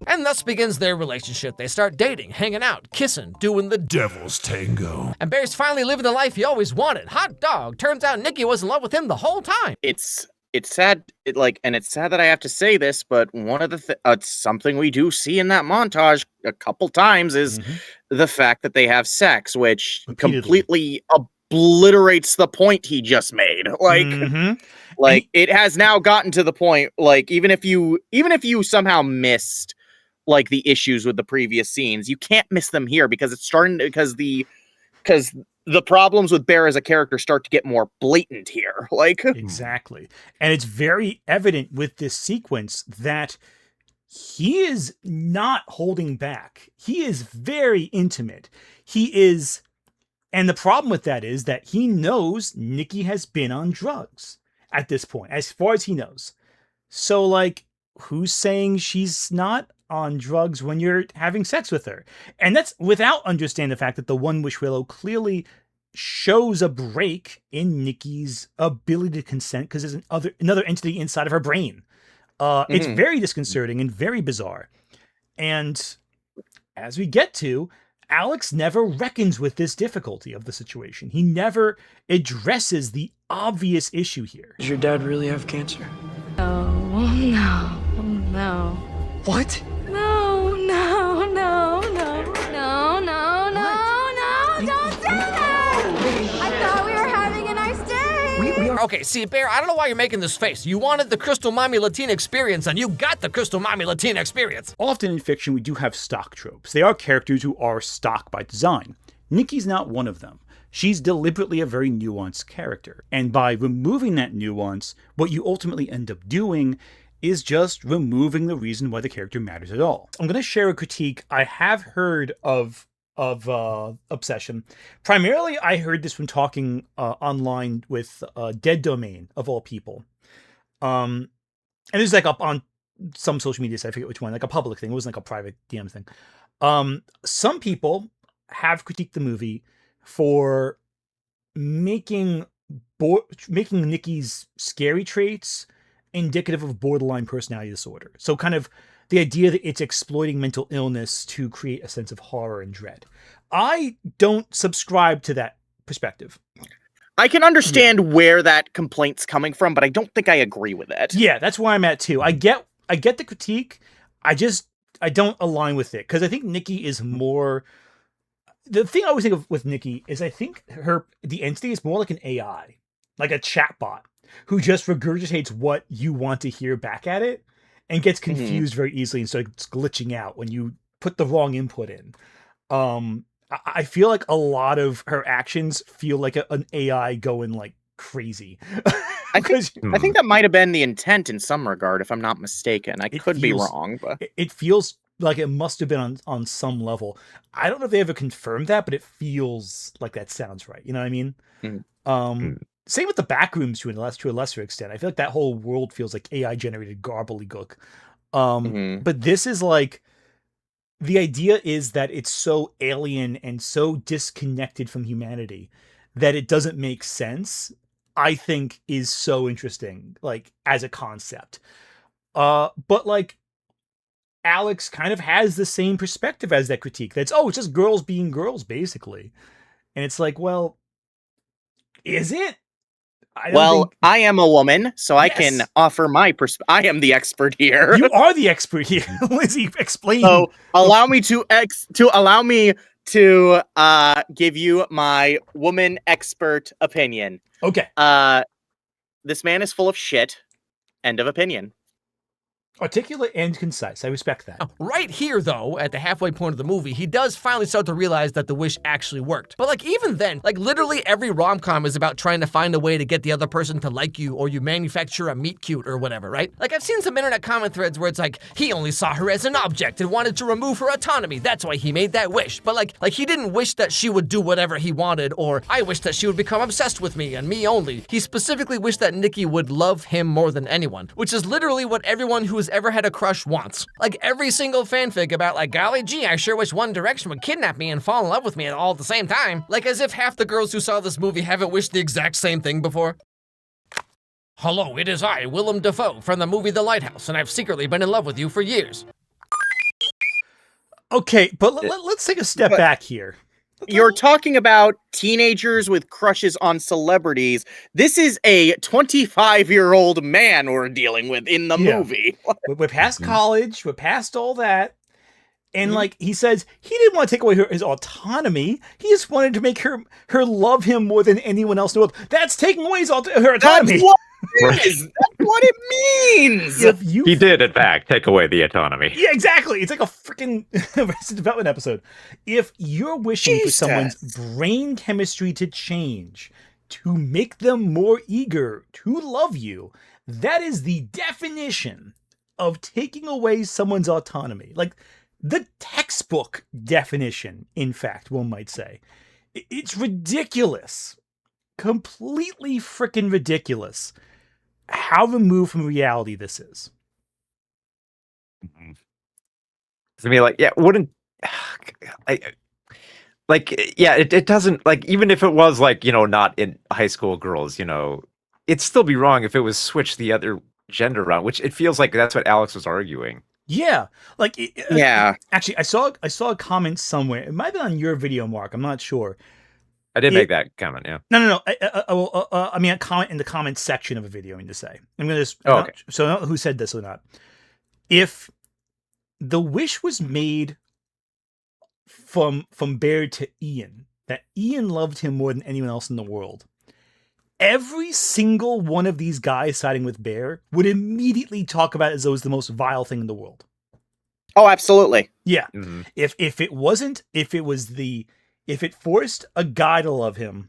And thus begins their relationship. They start dating, hanging out, kissing, doing the devil's tango. And Bear's finally living the life he always wanted. Hot dog. Turns out Nikki was in love with him the whole time. It's sad, and it's sad that I have to say this, but one of the it's something we do see in that montage a couple times is the fact that they have sex, which Repeatedly. completely obliterates the point he just made. Like, it has now gotten to the point, like, even if you somehow missed like the issues with the previous scenes, you can't miss them here because it's starting because the problems with Bear as a character start to get more blatant here. Like, Exactly. And it's very evident with this sequence that he is not holding back. He is very intimate. And the problem with that is that he knows Nikki has been on drugs at this point, as far as he knows. So, like, who's saying she's not on drugs when you're having sex with her? And that's without understanding the fact that the One Wish Willow clearly shows a break in Nikki's ability to consent because there's another entity inside of her brain. It's very disconcerting and very bizarre. And as we get to, Alex never reckons with this difficulty of the situation. He never addresses the obvious issue here. Does your dad really have cancer? Oh, no. What? No, don't do that! I thought we were having a nice day! We are. Okay, see, Bear, I don't know why you're making this face. You wanted the Crystal Mommy Latina experience, and you got the Crystal Mommy Latina experience. Often in fiction, we do have stock tropes. They are characters who are stock by design. Nikki's not one of them. She's deliberately a very nuanced character. And by removing that nuance, what you ultimately end up doing is just removing the reason why the character matters at all. I'm going to share a critique I have heard of Obsession. Primarily, I heard this when talking online with Dead Domain, of all people. And this is like up on some social media site, I forget which one, like a public thing. It wasn't like a private DM thing. Some people have critiqued the movie for making making Nikki's scary traits indicative of borderline personality disorder. So kind of the idea that it's exploiting mental illness to create a sense of horror and dread. I don't subscribe to that perspective. I can understand where that complaint's coming from, but I don't think I agree with it. Yeah, that's where I'm at too. I get the critique. I don't align with it because I think Nikki is more. The thing I always think of with Nikki is I think the entity is more like an AI, like a chatbot who just regurgitates what you want to hear back at it and gets confused very easily and starts glitching out when you put the wrong input in. I feel like a lot of her actions feel like an AI going like crazy. I think that might have been the intent in some regard, if I'm not mistaken. I could be wrong, but it feels like it must have been on some level. I don't know if they ever confirmed that, but it feels like that sounds right. You know what I mean? Same with the backrooms to a lesser extent. I feel like that whole world feels like AI generated gobbledygook. But this is like, the idea is that it's so alien and so disconnected from humanity that it doesn't make sense, I think is so interesting, like as a concept. But like Alex kind of has the same perspective as that critique. That's, it's just girls being girls, basically. And it's like, well, is it? I am a woman, so I can offer my perspective. I am the expert here. You are the expert here. Lizzie, explain. So allow me to give you my woman expert opinion. Okay. This man is full of shit. End of opinion. Articulate and concise. I respect that. Right here, though, at the halfway point of the movie, he does finally start to realize that the wish actually worked. But like even then, like literally every rom-com is about trying to find a way to get the other person to like you, or you manufacture a meet cute or whatever, right? Like I've seen some internet comment threads where it's like, he only saw her as an object and wanted to remove her autonomy. That's why he made that wish. But like he didn't wish that she would do whatever he wanted, or I wish that she would become obsessed with me and me only. He specifically wished that Nikki would love him more than anyone, which is literally what everyone who has ever had a crush wants. Like every single fanfic about like, golly gee, I sure wish One Direction would kidnap me and fall in love with me all at the same time. Like as if half the girls who saw this movie haven't wished the exact same thing before. Hello, it is I, Willem Dafoe, from the movie The Lighthouse, and I've secretly been in love with you for years. Okay, but let's take a step back here. You're talking about teenagers with crushes on celebrities. This is a 25-year-old man we're dealing with in the movie. We're past college. We're past all that. And like he says, he didn't want to take away his autonomy. He just wanted to make her love him more than anyone else in the world. That's taking away her autonomy. That's what it is. That's what it means. He did, in fact, take away the autonomy. Yeah, exactly. It's like a freaking Arrested Development episode. If you're wishing for someone's brain chemistry to change, to make them more eager to love you, that is the definition of taking away someone's autonomy. Like the textbook definition, in fact, one might say. It's ridiculous. Completely freaking ridiculous how removed from reality this is. I mean, like, yeah, wouldn't it doesn't, like, even if it was like, not in high school girls, it'd still be wrong if it was switched the other gender around, which it feels like that's what Alex was arguing. Yeah, like yeah. Actually, I saw a comment somewhere. It might have been on your video, Mark. I'm not sure. I did make that comment. Yeah. No. I mean, a comment in the comment section of a video. I mean to say, I'm gonna just. Okay. So I don't know who said this or not. If the wish was made from Bear to Ian, that Ian loved him more than anyone else in the world, every single one of these guys siding with Bear would immediately talk about it as though it was the most vile thing in the world. Oh, absolutely. Yeah. Mm-hmm. If it forced a guy to love him,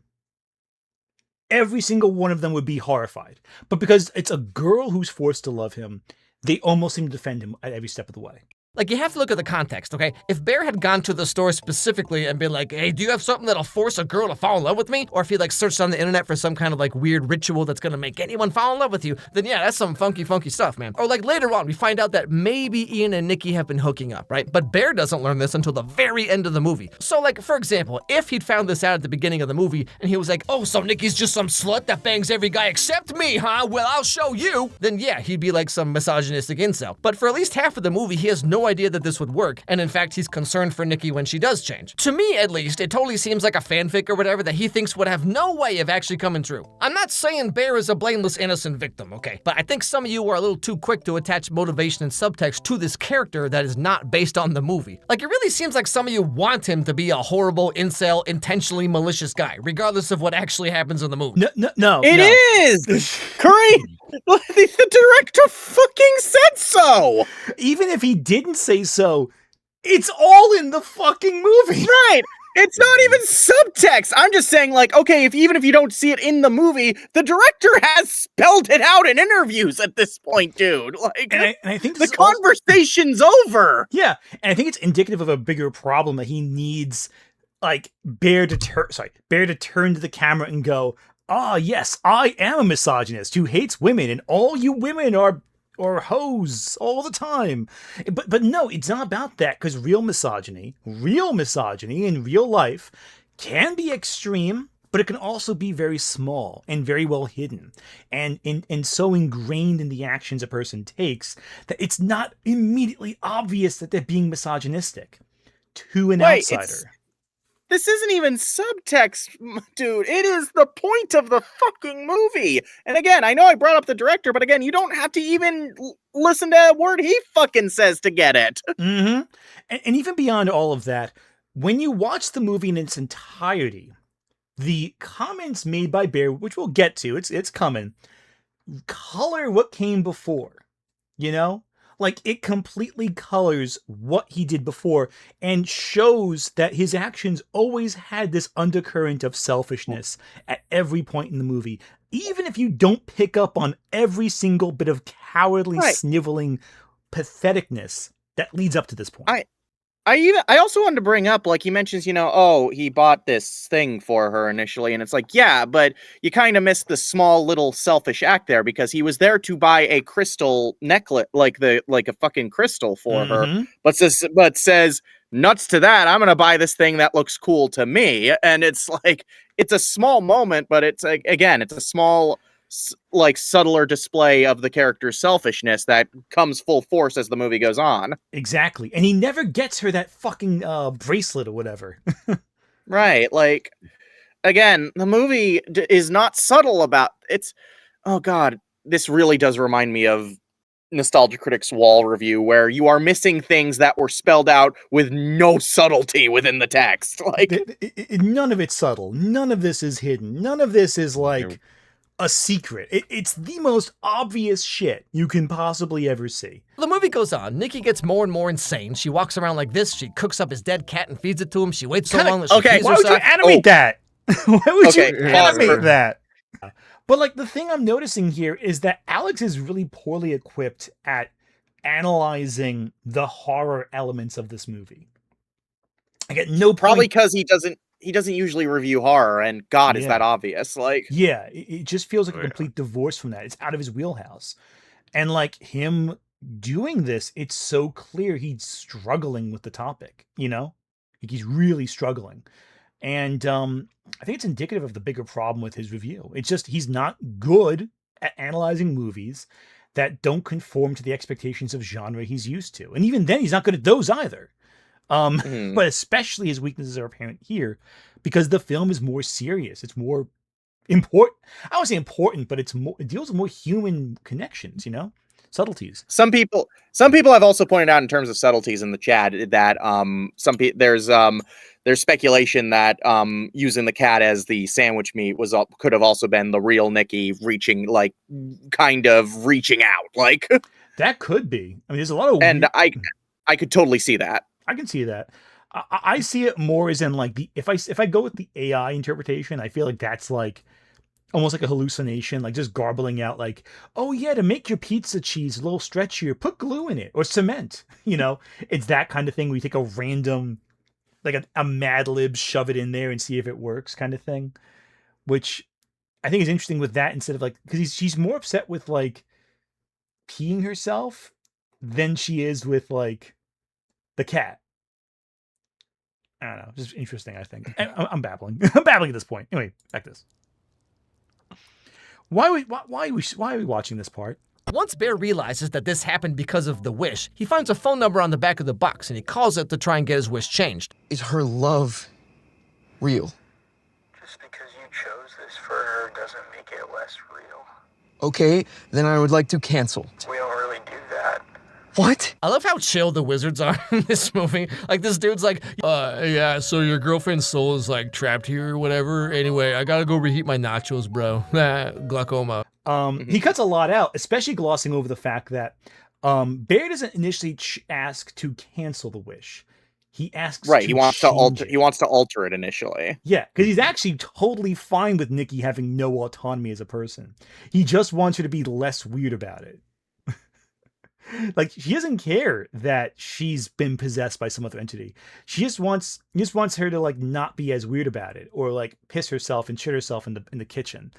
every single one of them would be horrified. But because it's a girl who's forced to love him, they almost seem to defend him at every step of the way. Like, you have to look at the context, okay? If Bear had gone to the store specifically and been like, hey, do you have something that'll force a girl to fall in love with me? Or if he, like, searched on the internet for some kind of, like, weird ritual that's gonna make anyone fall in love with you, then yeah, that's some funky stuff, man. Or, like, later on, we find out that maybe Ian and Nikki have been hooking up, right? But Bear doesn't learn this until the very end of the movie. So, like, for example, if he'd found this out at the beginning of the movie and he was like, oh, so Nikki's just some slut that bangs every guy except me, huh? Well, I'll show you. Then yeah, he'd be like some misogynistic incel. But for at least half of the movie, he has no idea that this would work. And in fact, he's concerned for Nikki when she does change. To me, at least, it totally seems like a fanfic or whatever that he thinks would have no way of actually coming true. I'm not saying Bear is a blameless, innocent victim, okay? But I think some of you are a little too quick to attach motivation and subtext to this character that is not based on the movie. Like, it really seems like some of you want him to be a horrible, incel, intentionally malicious guy, regardless of what actually happens in the movie. No. It is! Curry! The director fucking said so! Even if he didn't say so, it's all in the fucking movie. Right! It's not even subtext. I'm just saying, like, okay, even if you don't see it in the movie, the director has spelled it out in interviews at this point, dude. Like, and I think the conversation's over. Yeah, and I think it's indicative of a bigger problem that he needs, like, Bear to turn to the camera and go, ah, yes, I am a misogynist who hates women, and all you women are hoes all the time. But no, it's not about that, because real misogyny in real life can be extreme, but it can also be very small and very well hidden, and so ingrained in the actions a person takes that it's not immediately obvious that they're being misogynistic to an outsider. This isn't even subtext, dude. It is the point of the fucking movie. And again, I know I brought up the director, but again, you don't have to even listen to a word he fucking says to get it. Mm-hmm. And even beyond all of that, when you watch the movie in its entirety, the comments made by Bear, which we'll get to, it's coming, color what came before, you know? Like, it completely colors what he did before and shows that his actions always had this undercurrent of selfishness at every point in the movie. Even if you don't pick up on every single bit of cowardly, sniveling patheticness that leads up to this point. I also wanted to bring up, like, he mentions, you know, oh, he bought this thing for her initially, and it's like, yeah, but you kind of missed the small little selfish act there, because he was there to buy a crystal necklace, like a fucking crystal for her, but says nuts to that, I'm gonna buy this thing that looks cool to me. And it's like, it's a small moment, but it's like, again, it's a small, like, subtler display of the character's selfishness that comes full force as the movie goes on. Exactly. And he never gets her that fucking bracelet or whatever. Right. Like, again, the movie is not subtle about it's. Oh god, this really does remind me of Nostalgia Critic's Wall review, where you are missing things that were spelled out with no subtlety within the text. Like, none of it's subtle. None of this is hidden. None of this is like a secret. It's the most obvious shit you can possibly ever see. The movie goes on. Nikki gets more and more insane. She walks around like this. She cooks up his dead cat and feeds it to him. She waits so long that she pees why would you animate that? Why would you animate pause. that? But, like, the thing I'm noticing here is that Alex is really poorly equipped at analyzing the horror elements of this movie. I get no point. Probably because he doesn't usually review horror, and God, is that obvious? Like, yeah, it just feels like a complete divorce from that. It's out of his wheelhouse. And, like, him doing this, it's so clear he's struggling with the topic, you know? Like, he's really struggling. And I think it's indicative of the bigger problem with his review. It's just he's not good at analyzing movies that don't conform to the expectations of genre he's used to. And even then, he's not good at those either. But especially his weaknesses are apparent here because the film is more serious. It's more important. I would say important, but it deals with more human connections, you know? Subtleties. Some people have also pointed out in terms of subtleties in the chat that there's speculation that using the cat as the sandwich meat could have also been the real Nikki reaching out. Like, that could be. I mean, there's a lot of and I could totally see that. I can see that. I see it more as in, like, if I go with the AI interpretation, I feel like that's like almost like a hallucination, like just garbling out like, oh yeah, to make your pizza cheese a little stretchier, put glue in it or cement. It's that kind of thing where you take a random, like a Mad Lib, shove it in there and see if it works kind of thing, which I think is interesting with that instead of like, because she's more upset with like peeing herself than she is with like the cat. I don't know. Just interesting, I think. I'm babbling. I'm babbling at this point. Anyway, back to this. Why are we watching this part? Once Bear realizes that this happened because of the wish, he finds a phone number on the back of the box and he calls it to try and get his wish changed. Is her love real? Just because you chose this for her doesn't make it less real. Okay, then I would like to cancel. We don't really do that. What? I love how chill the wizards are in this movie. Like, this dude's like, yeah, so your girlfriend's soul is like trapped here or whatever. Anyway, I gotta go reheat my nachos, bro. Glaucoma. He cuts a lot out, especially glossing over the fact that Bear doesn't initially ask to cancel the wish. He asks Right, to he wants to alter. change He wants to alter it initially. Yeah, because he's actually totally fine with Nikki having no autonomy as a person. He just wants her to be less weird about it. Like, she doesn't care that she's been possessed by some other entity. He just wants her to like not be as weird about it, or like piss herself and shit herself in the kitchen.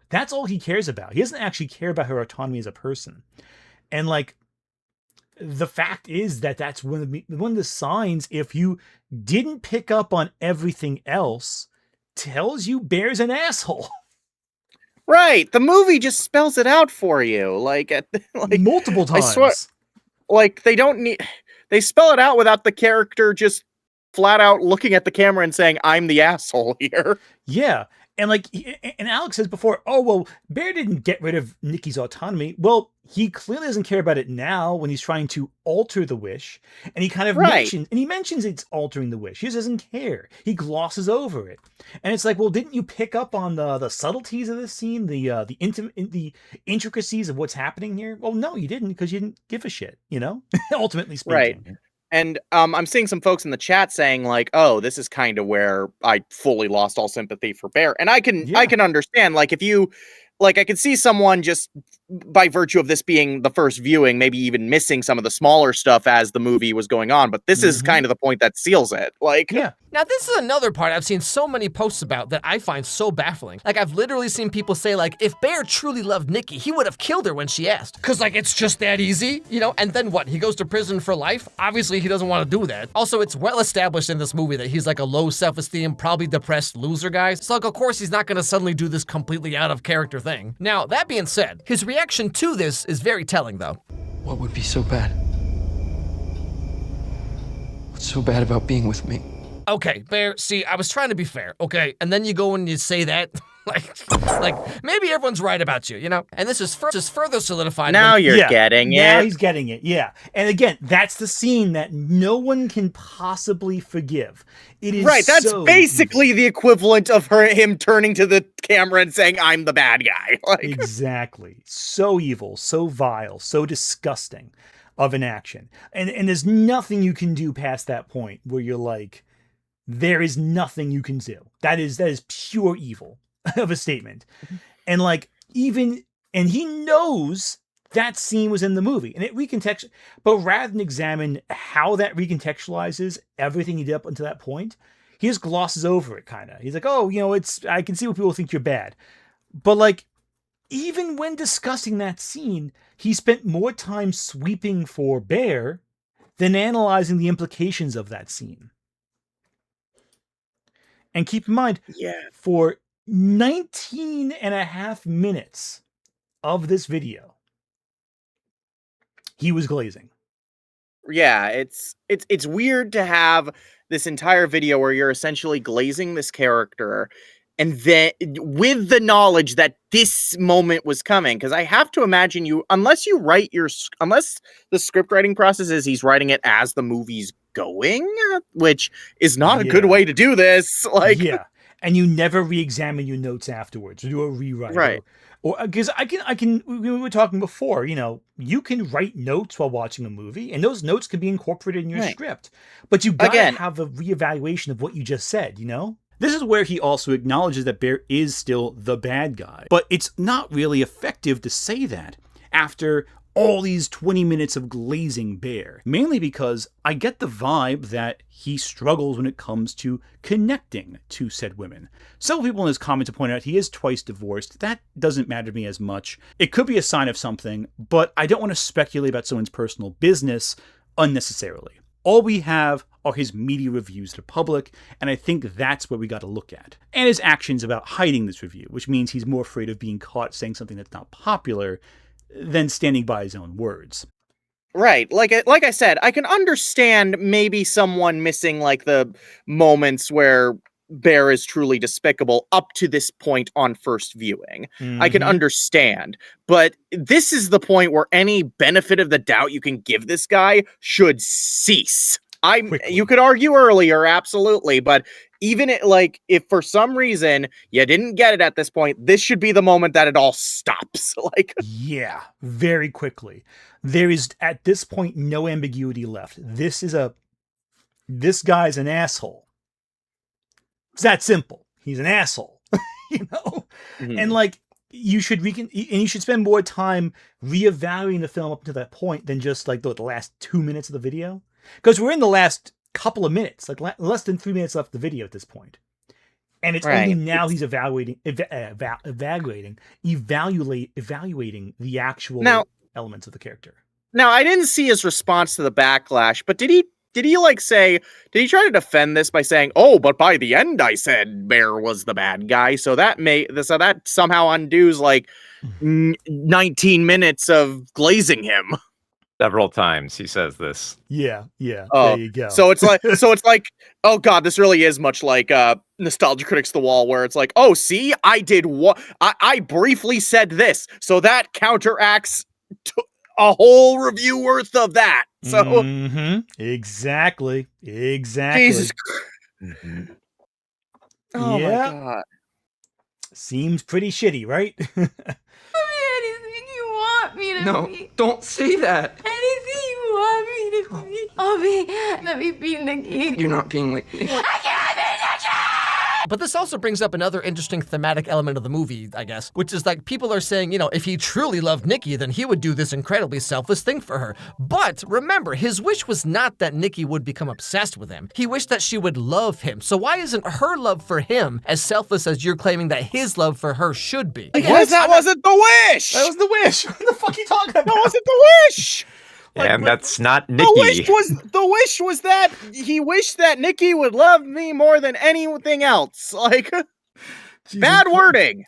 That's all he cares about. He doesn't actually care about her autonomy as a person. And like, the fact is that that's one of the signs, if you didn't pick up on everything else, tells you Bear's an asshole. Right, the movie just spells it out for you, like Multiple times. I swear, like they spell it out without the character just flat out looking at the camera and saying, "I'm the asshole here." Yeah. And Alex says before, oh, well, Bear didn't get rid of Nikki's autonomy. Well, he clearly doesn't care about it now when he's trying to alter the wish. And he kind of mentions it's altering the wish. He just doesn't care. He glosses over it. And it's like, well, didn't you pick up on the subtleties of this scene, the intricacies of what's happening here? Well, no, you didn't, because you didn't give a shit, ultimately speaking. Right. And I'm seeing some folks in the chat saying like, "Oh, this is kind of where I fully lost all sympathy for Bear," and I can understand. Like, if you, like, I could see someone just by virtue of this being the first viewing, maybe even missing some of the smaller stuff as the movie was going on. But this is kind of the point that seals it. Like, yeah. Now, this is another part I've seen so many posts about that I find so baffling. Like, I've literally seen people say, like, if Bear truly loved Nikki, he would have killed her when she asked. Cause, like, it's just that easy, And then what? He goes to prison for life? Obviously, he doesn't want to do that. Also, it's well established in this movie that he's like a low self-esteem, probably depressed loser guy. So, like, of course, he's not gonna suddenly do this completely out of character thing. Now, that being said, his reaction to this is very telling, though. What would be so bad? What's so bad about being with me? Okay, Bear, see, I was trying to be fair, okay? And then you go and you say that, like maybe everyone's right about you, And this is further solidified. Now you're getting it. Now he's getting it, yeah. And again, that's the scene that no one can possibly forgive. It is right, that's basically the equivalent of him turning to the camera and saying, "I'm the bad guy." Like, exactly. So evil, so vile, so disgusting of an action. And there's nothing you can do past that point where you're like, there is nothing you can do. That is pure evil of a statement. And and he knows that scene was in the movie and it recontextualizes, but rather than examine how that recontextualizes everything he did up until that point, he just glosses over it kind of. He's like, oh, I can see what people think you're bad. But like, even when discussing that scene, he spent more time sweeping for Bear than analyzing the implications of that scene. And keep in mind, for 19 and a half minutes of this video, he was glazing. Yeah, it's weird to have this entire video where you're essentially glazing this character, and then with the knowledge that this moment was coming, because I have to imagine unless the script writing process is he's writing it as the movie's going, which is not a good way to do this. Like, yeah, and you never re-examine your notes afterwards or do a rewrite, right? Or because I can. We were talking before. You can write notes while watching a movie, and those notes can be incorporated in your script. But you gotta have a reevaluation of what you just said. This is where he also acknowledges that Bear is still the bad guy. But it's not really effective to say that after all these 20 minutes of glazing Bear, mainly because I get the vibe that he struggles when it comes to connecting to said women. Several people in his comments have pointed out he is twice divorced. That doesn't matter to me as much. It could be a sign of something, but I don't want to speculate about someone's personal business unnecessarily. All we have are his media reviews to the public, and I think that's what we got to look at. And his actions about hiding this review, which means he's more afraid of being caught saying something that's not popular than standing by his own words. Right. Like I said, I can understand maybe someone missing like the moments where Bear is truly despicable up to this point on first viewing. I can understand. But this is the point where any benefit of the doubt you can give this guy should cease. You could argue earlier, absolutely, but even if for some reason you didn't get it at this point, this should be the moment that it all stops. Yeah, very quickly. There is at this point no ambiguity left. This guy's an asshole. It's that simple. He's an asshole, you know? And you should spend more time reevaluating the film up to that point than just the last 2 minutes of the video. Because we're in the last couple of minutes, less than 3 minutes left of the video at this point. And it's only now he's evaluating the actual elements of the character. Now, I didn't see his response to the backlash, but did he try to defend this by saying, "Oh, but by the end I said Bear was the bad guy," so that somehow undoes 19 minutes of glazing him? Several times he says this. Yeah. Oh, there you go. So it's like, oh god, this really is much like Nostalgia Critics The Wall, where it's like, oh, see, I did what I briefly said this, so that counteracts a whole review worth of that. So exactly. Jesus. Oh my god. Seems pretty shitty, right? Anything you want me to No, be. don't say that. Anything you want me to be. Let me be Nikki. You're not being like me. I can't be Nikki! But this also brings up another interesting thematic element of the movie, I guess, which is people are saying, if he truly loved Nikki, then he would do this incredibly selfless thing for her. But remember, his wish was not that Nikki would become obsessed with him. He wished that she would love him. So why isn't her love for him as selfless as you're claiming that his love for her should be? Because that wasn't the wish! That was the wish. What the fuck are you talking about? That wasn't the wish! And that's not Nikki. The wish was that he wished that Nikki would love me more than anything else. Bad wording.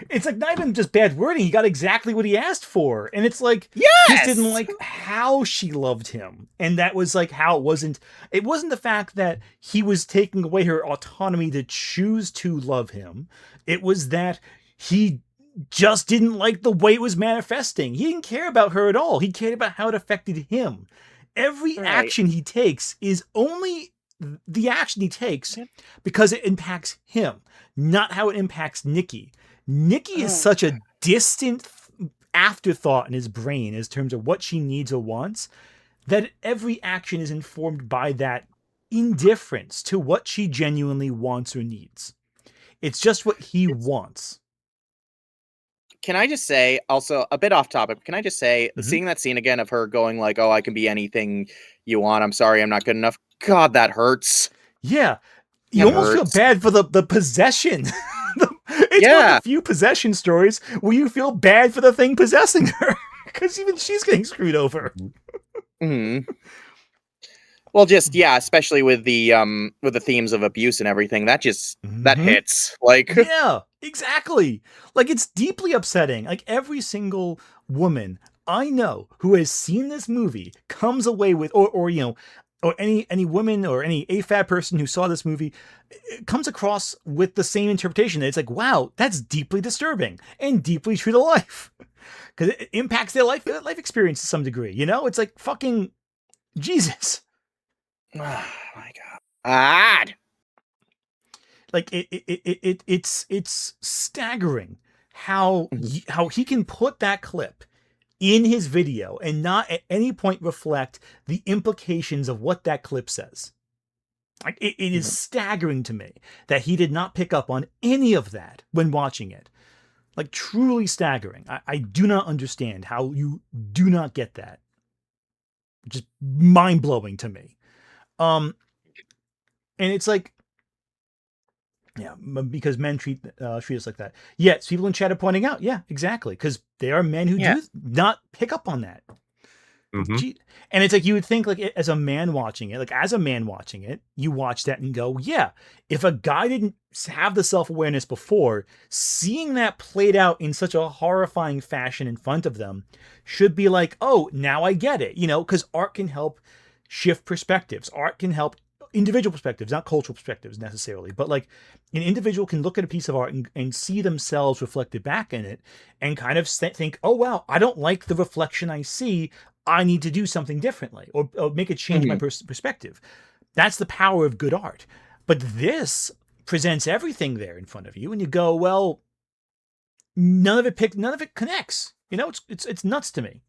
It's not even just bad wording. He got exactly what he asked for. And it's yes! He just didn't like how she loved him. And that was how it wasn't the fact that he was taking away her autonomy to choose to love him. It was that he just didn't like the way it was manifesting. He didn't care about her at all. He cared about how it affected him. Every action he takes is only the action he takes because it impacts him, not how it impacts Nikki. Nikki is such a distant afterthought in his brain in terms of what she needs or wants, that every action is informed by that indifference to what she genuinely wants or needs. It's just what he wants. Can I just say, also a bit off topic, can I just say, seeing that scene again of her going oh, I can be anything you want, I'm sorry, I'm not good enough. God, that hurts. Yeah. You almost feel bad for the possession. It's one of the few possession stories where you feel bad for the thing possessing her. Because even she's getting screwed over. Well, just especially with the themes of abuse and everything, that just that hits. Yeah, exactly. It's deeply upsetting. Every single woman I know who has seen this movie comes away with, or any woman or any AFAB person who saw this movie comes across with the same interpretation. It's wow, that's deeply disturbing and deeply true to life. Because it impacts their life experience to some degree. It's fucking Jesus. Oh my god. It's staggering how he can put that clip in his video and not at any point reflect the implications of what that clip says. Like, it is staggering to me that he did not pick up on any of that when watching it. Like, truly staggering. I do not understand how you do not get that. Just mind-blowing to me. And it's like, yeah, because men treat us like that. Yes, people in chat are pointing out, yeah, exactly, because there are men who do not pick up on that. Mhm. And it's like, you would think, like, as a man watching it, you watch that and go, yeah, if a guy didn't have the self-awareness before, seeing that played out in such a horrifying fashion in front of them should be like, oh, now I get it, because art can help shift perspectives. Art can help individual perspectives, not cultural perspectives necessarily, but like an individual can look at a piece of art and see themselves reflected back in it and kind of think, oh, wow, I don't like the reflection I see. I need to do something differently or make a change my perspective. That's the power of good art. But this presents everything there in front of you, and you go, well, none of it connects. It's nuts to me.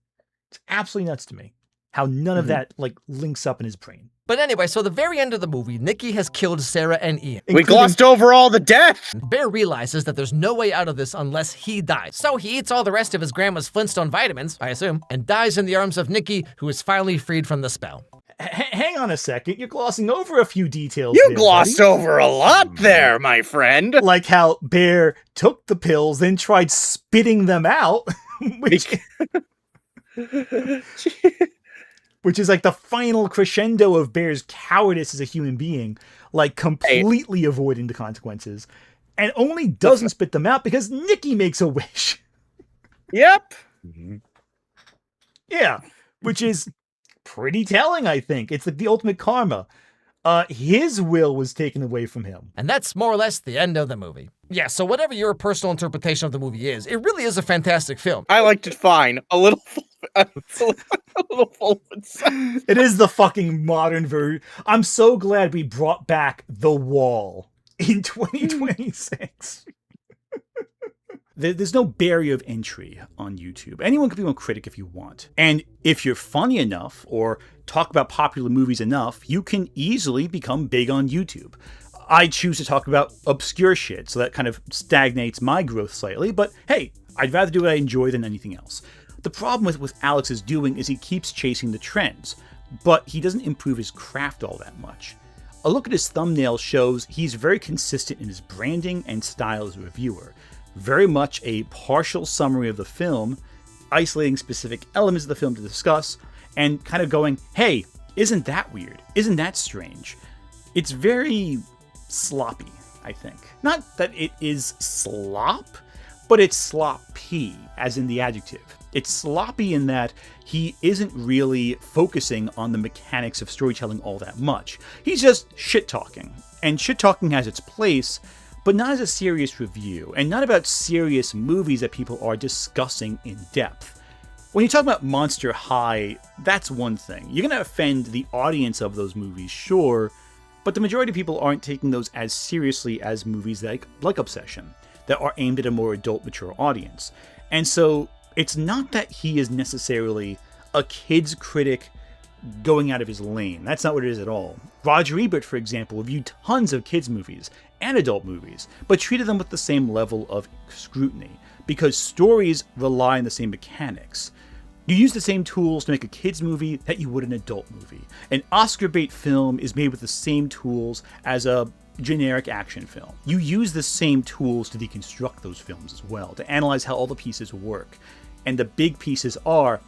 It's absolutely nuts to me how none of that like links up in his brain. But anyway, so the very end of the movie, Nikki has killed Sarah and Ian. We glossed over all the death. Bear realizes that there's no way out of this unless he dies. So he eats all the rest of his grandma's Flintstone vitamins, I assume, and dies in the arms of Nikki, who is finally freed from the spell. Hang on a second, you're glossing over a few details. You glossed over a lot there, my friend. Like how Bear took the pills, then tried spitting them out, which is like the final crescendo of Bear's cowardice as a human being, like completely avoiding the consequences, and only doesn't spit them out because Nikki makes a wish. Yep. Yeah, which is pretty telling, I think. It's like the ultimate karma. His will was taken away from him. And that's more or less the end of the movie. Yeah, so whatever your personal interpretation of the movie is, it really is a fantastic film. I liked it fine. A little full of itself. It is the fucking modern version. I'm so glad we brought back The Wall in 2026. There's no barrier of entry on YouTube. Anyone can be a critic if you want. And if you're funny enough or talk about popular movies enough, you can easily become big on YouTube. I choose to talk about obscure shit, so that kind of stagnates my growth slightly, but hey, I'd rather do what I enjoy than anything else. The problem with what Alex is doing is he keeps chasing the trends, but he doesn't improve his craft all that much. A look at his thumbnail shows he's very consistent in his branding and style as a reviewer. Very much a partial summary of the film, isolating specific elements of the film to discuss, and kind of going, hey, isn't that weird? Isn't that strange? It's very sloppy, I think. Not that it is slop, but it's sloppy, as in the adjective. It's sloppy in that he isn't really focusing on the mechanics of storytelling all that much. He's just shit-talking. And shit-talking has its place, but not as a serious review, and not about serious movies that people are discussing in depth. When you talk about Monster High, that's one thing. You're going to offend the audience of those movies, sure, but the majority of people aren't taking those as seriously as movies like Obsession, that are aimed at a more adult, mature audience. And so, it's not that he is necessarily a kid's critic going out of his lane. That's not what it is at all. Roger Ebert, for example, reviewed tons of kids' movies and adult movies, but treated them with the same level of scrutiny, because stories rely on the same mechanics. You use the same tools to make a kids movie that you would an adult movie. An Oscar bait film is made with the same tools as a generic action film. You use the same tools to deconstruct those films as well, to analyze how all the pieces work. And the big pieces are,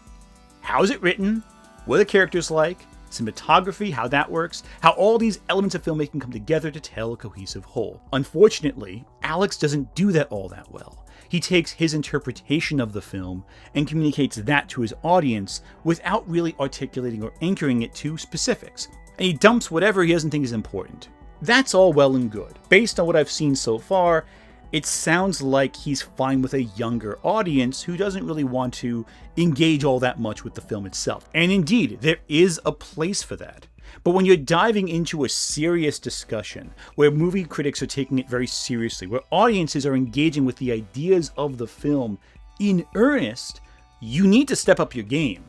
how is it written? What are the characters like? Cinematography, how that works, how all these elements of filmmaking come together to tell a cohesive whole. Unfortunately, Alex doesn't do that all that well. He takes his interpretation of the film and communicates that to his audience without really articulating or anchoring it to specifics. And he dumps whatever he doesn't think is important. That's all well and good. Based on what I've seen so far, it sounds like he's fine with a younger audience who doesn't really want to engage all that much with the film itself. And indeed, there is a place for that. But when you're diving into a serious discussion, where movie critics are taking it very seriously, where audiences are engaging with the ideas of the film in earnest, you need to step up your game.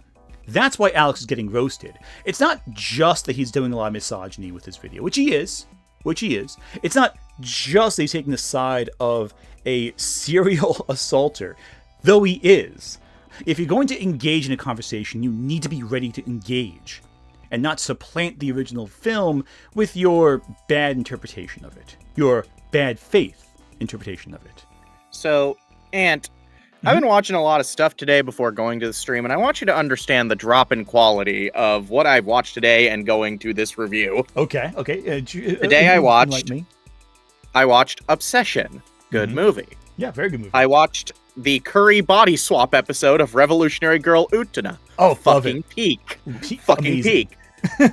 That's why Alex is getting roasted. It's not just that he's doing a lot of misogyny with this video, which he is. It's not just that he's taking the side of a serial assaulter, though he is. If you're going to engage in a conversation, you need to be ready to engage and not supplant the original film with your bad interpretation of it, your bad faith interpretation of it. So, Ant, I've been watching a lot of stuff today before going to the stream, and I want you to understand the drop in quality of what I've watched today and going to this review. Okay. Today I watched Obsession. Good movie. Yeah, very good movie. I watched the Curry body swap episode of Revolutionary Girl Utena. Oh, fucking peak. Fucking peak.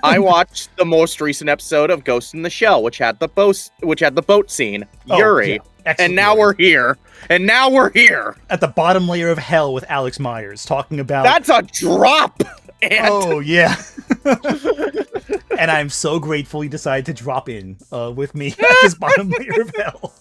I watched the most recent episode of Ghost in the Shell, which had the boat scene, Yuri. Yeah. And now we're here. At the bottom layer of hell with Alex Meyers talking about... That's a drop! Oh, yeah. And I'm so grateful he decided to drop in with me at this bottom layer of hell.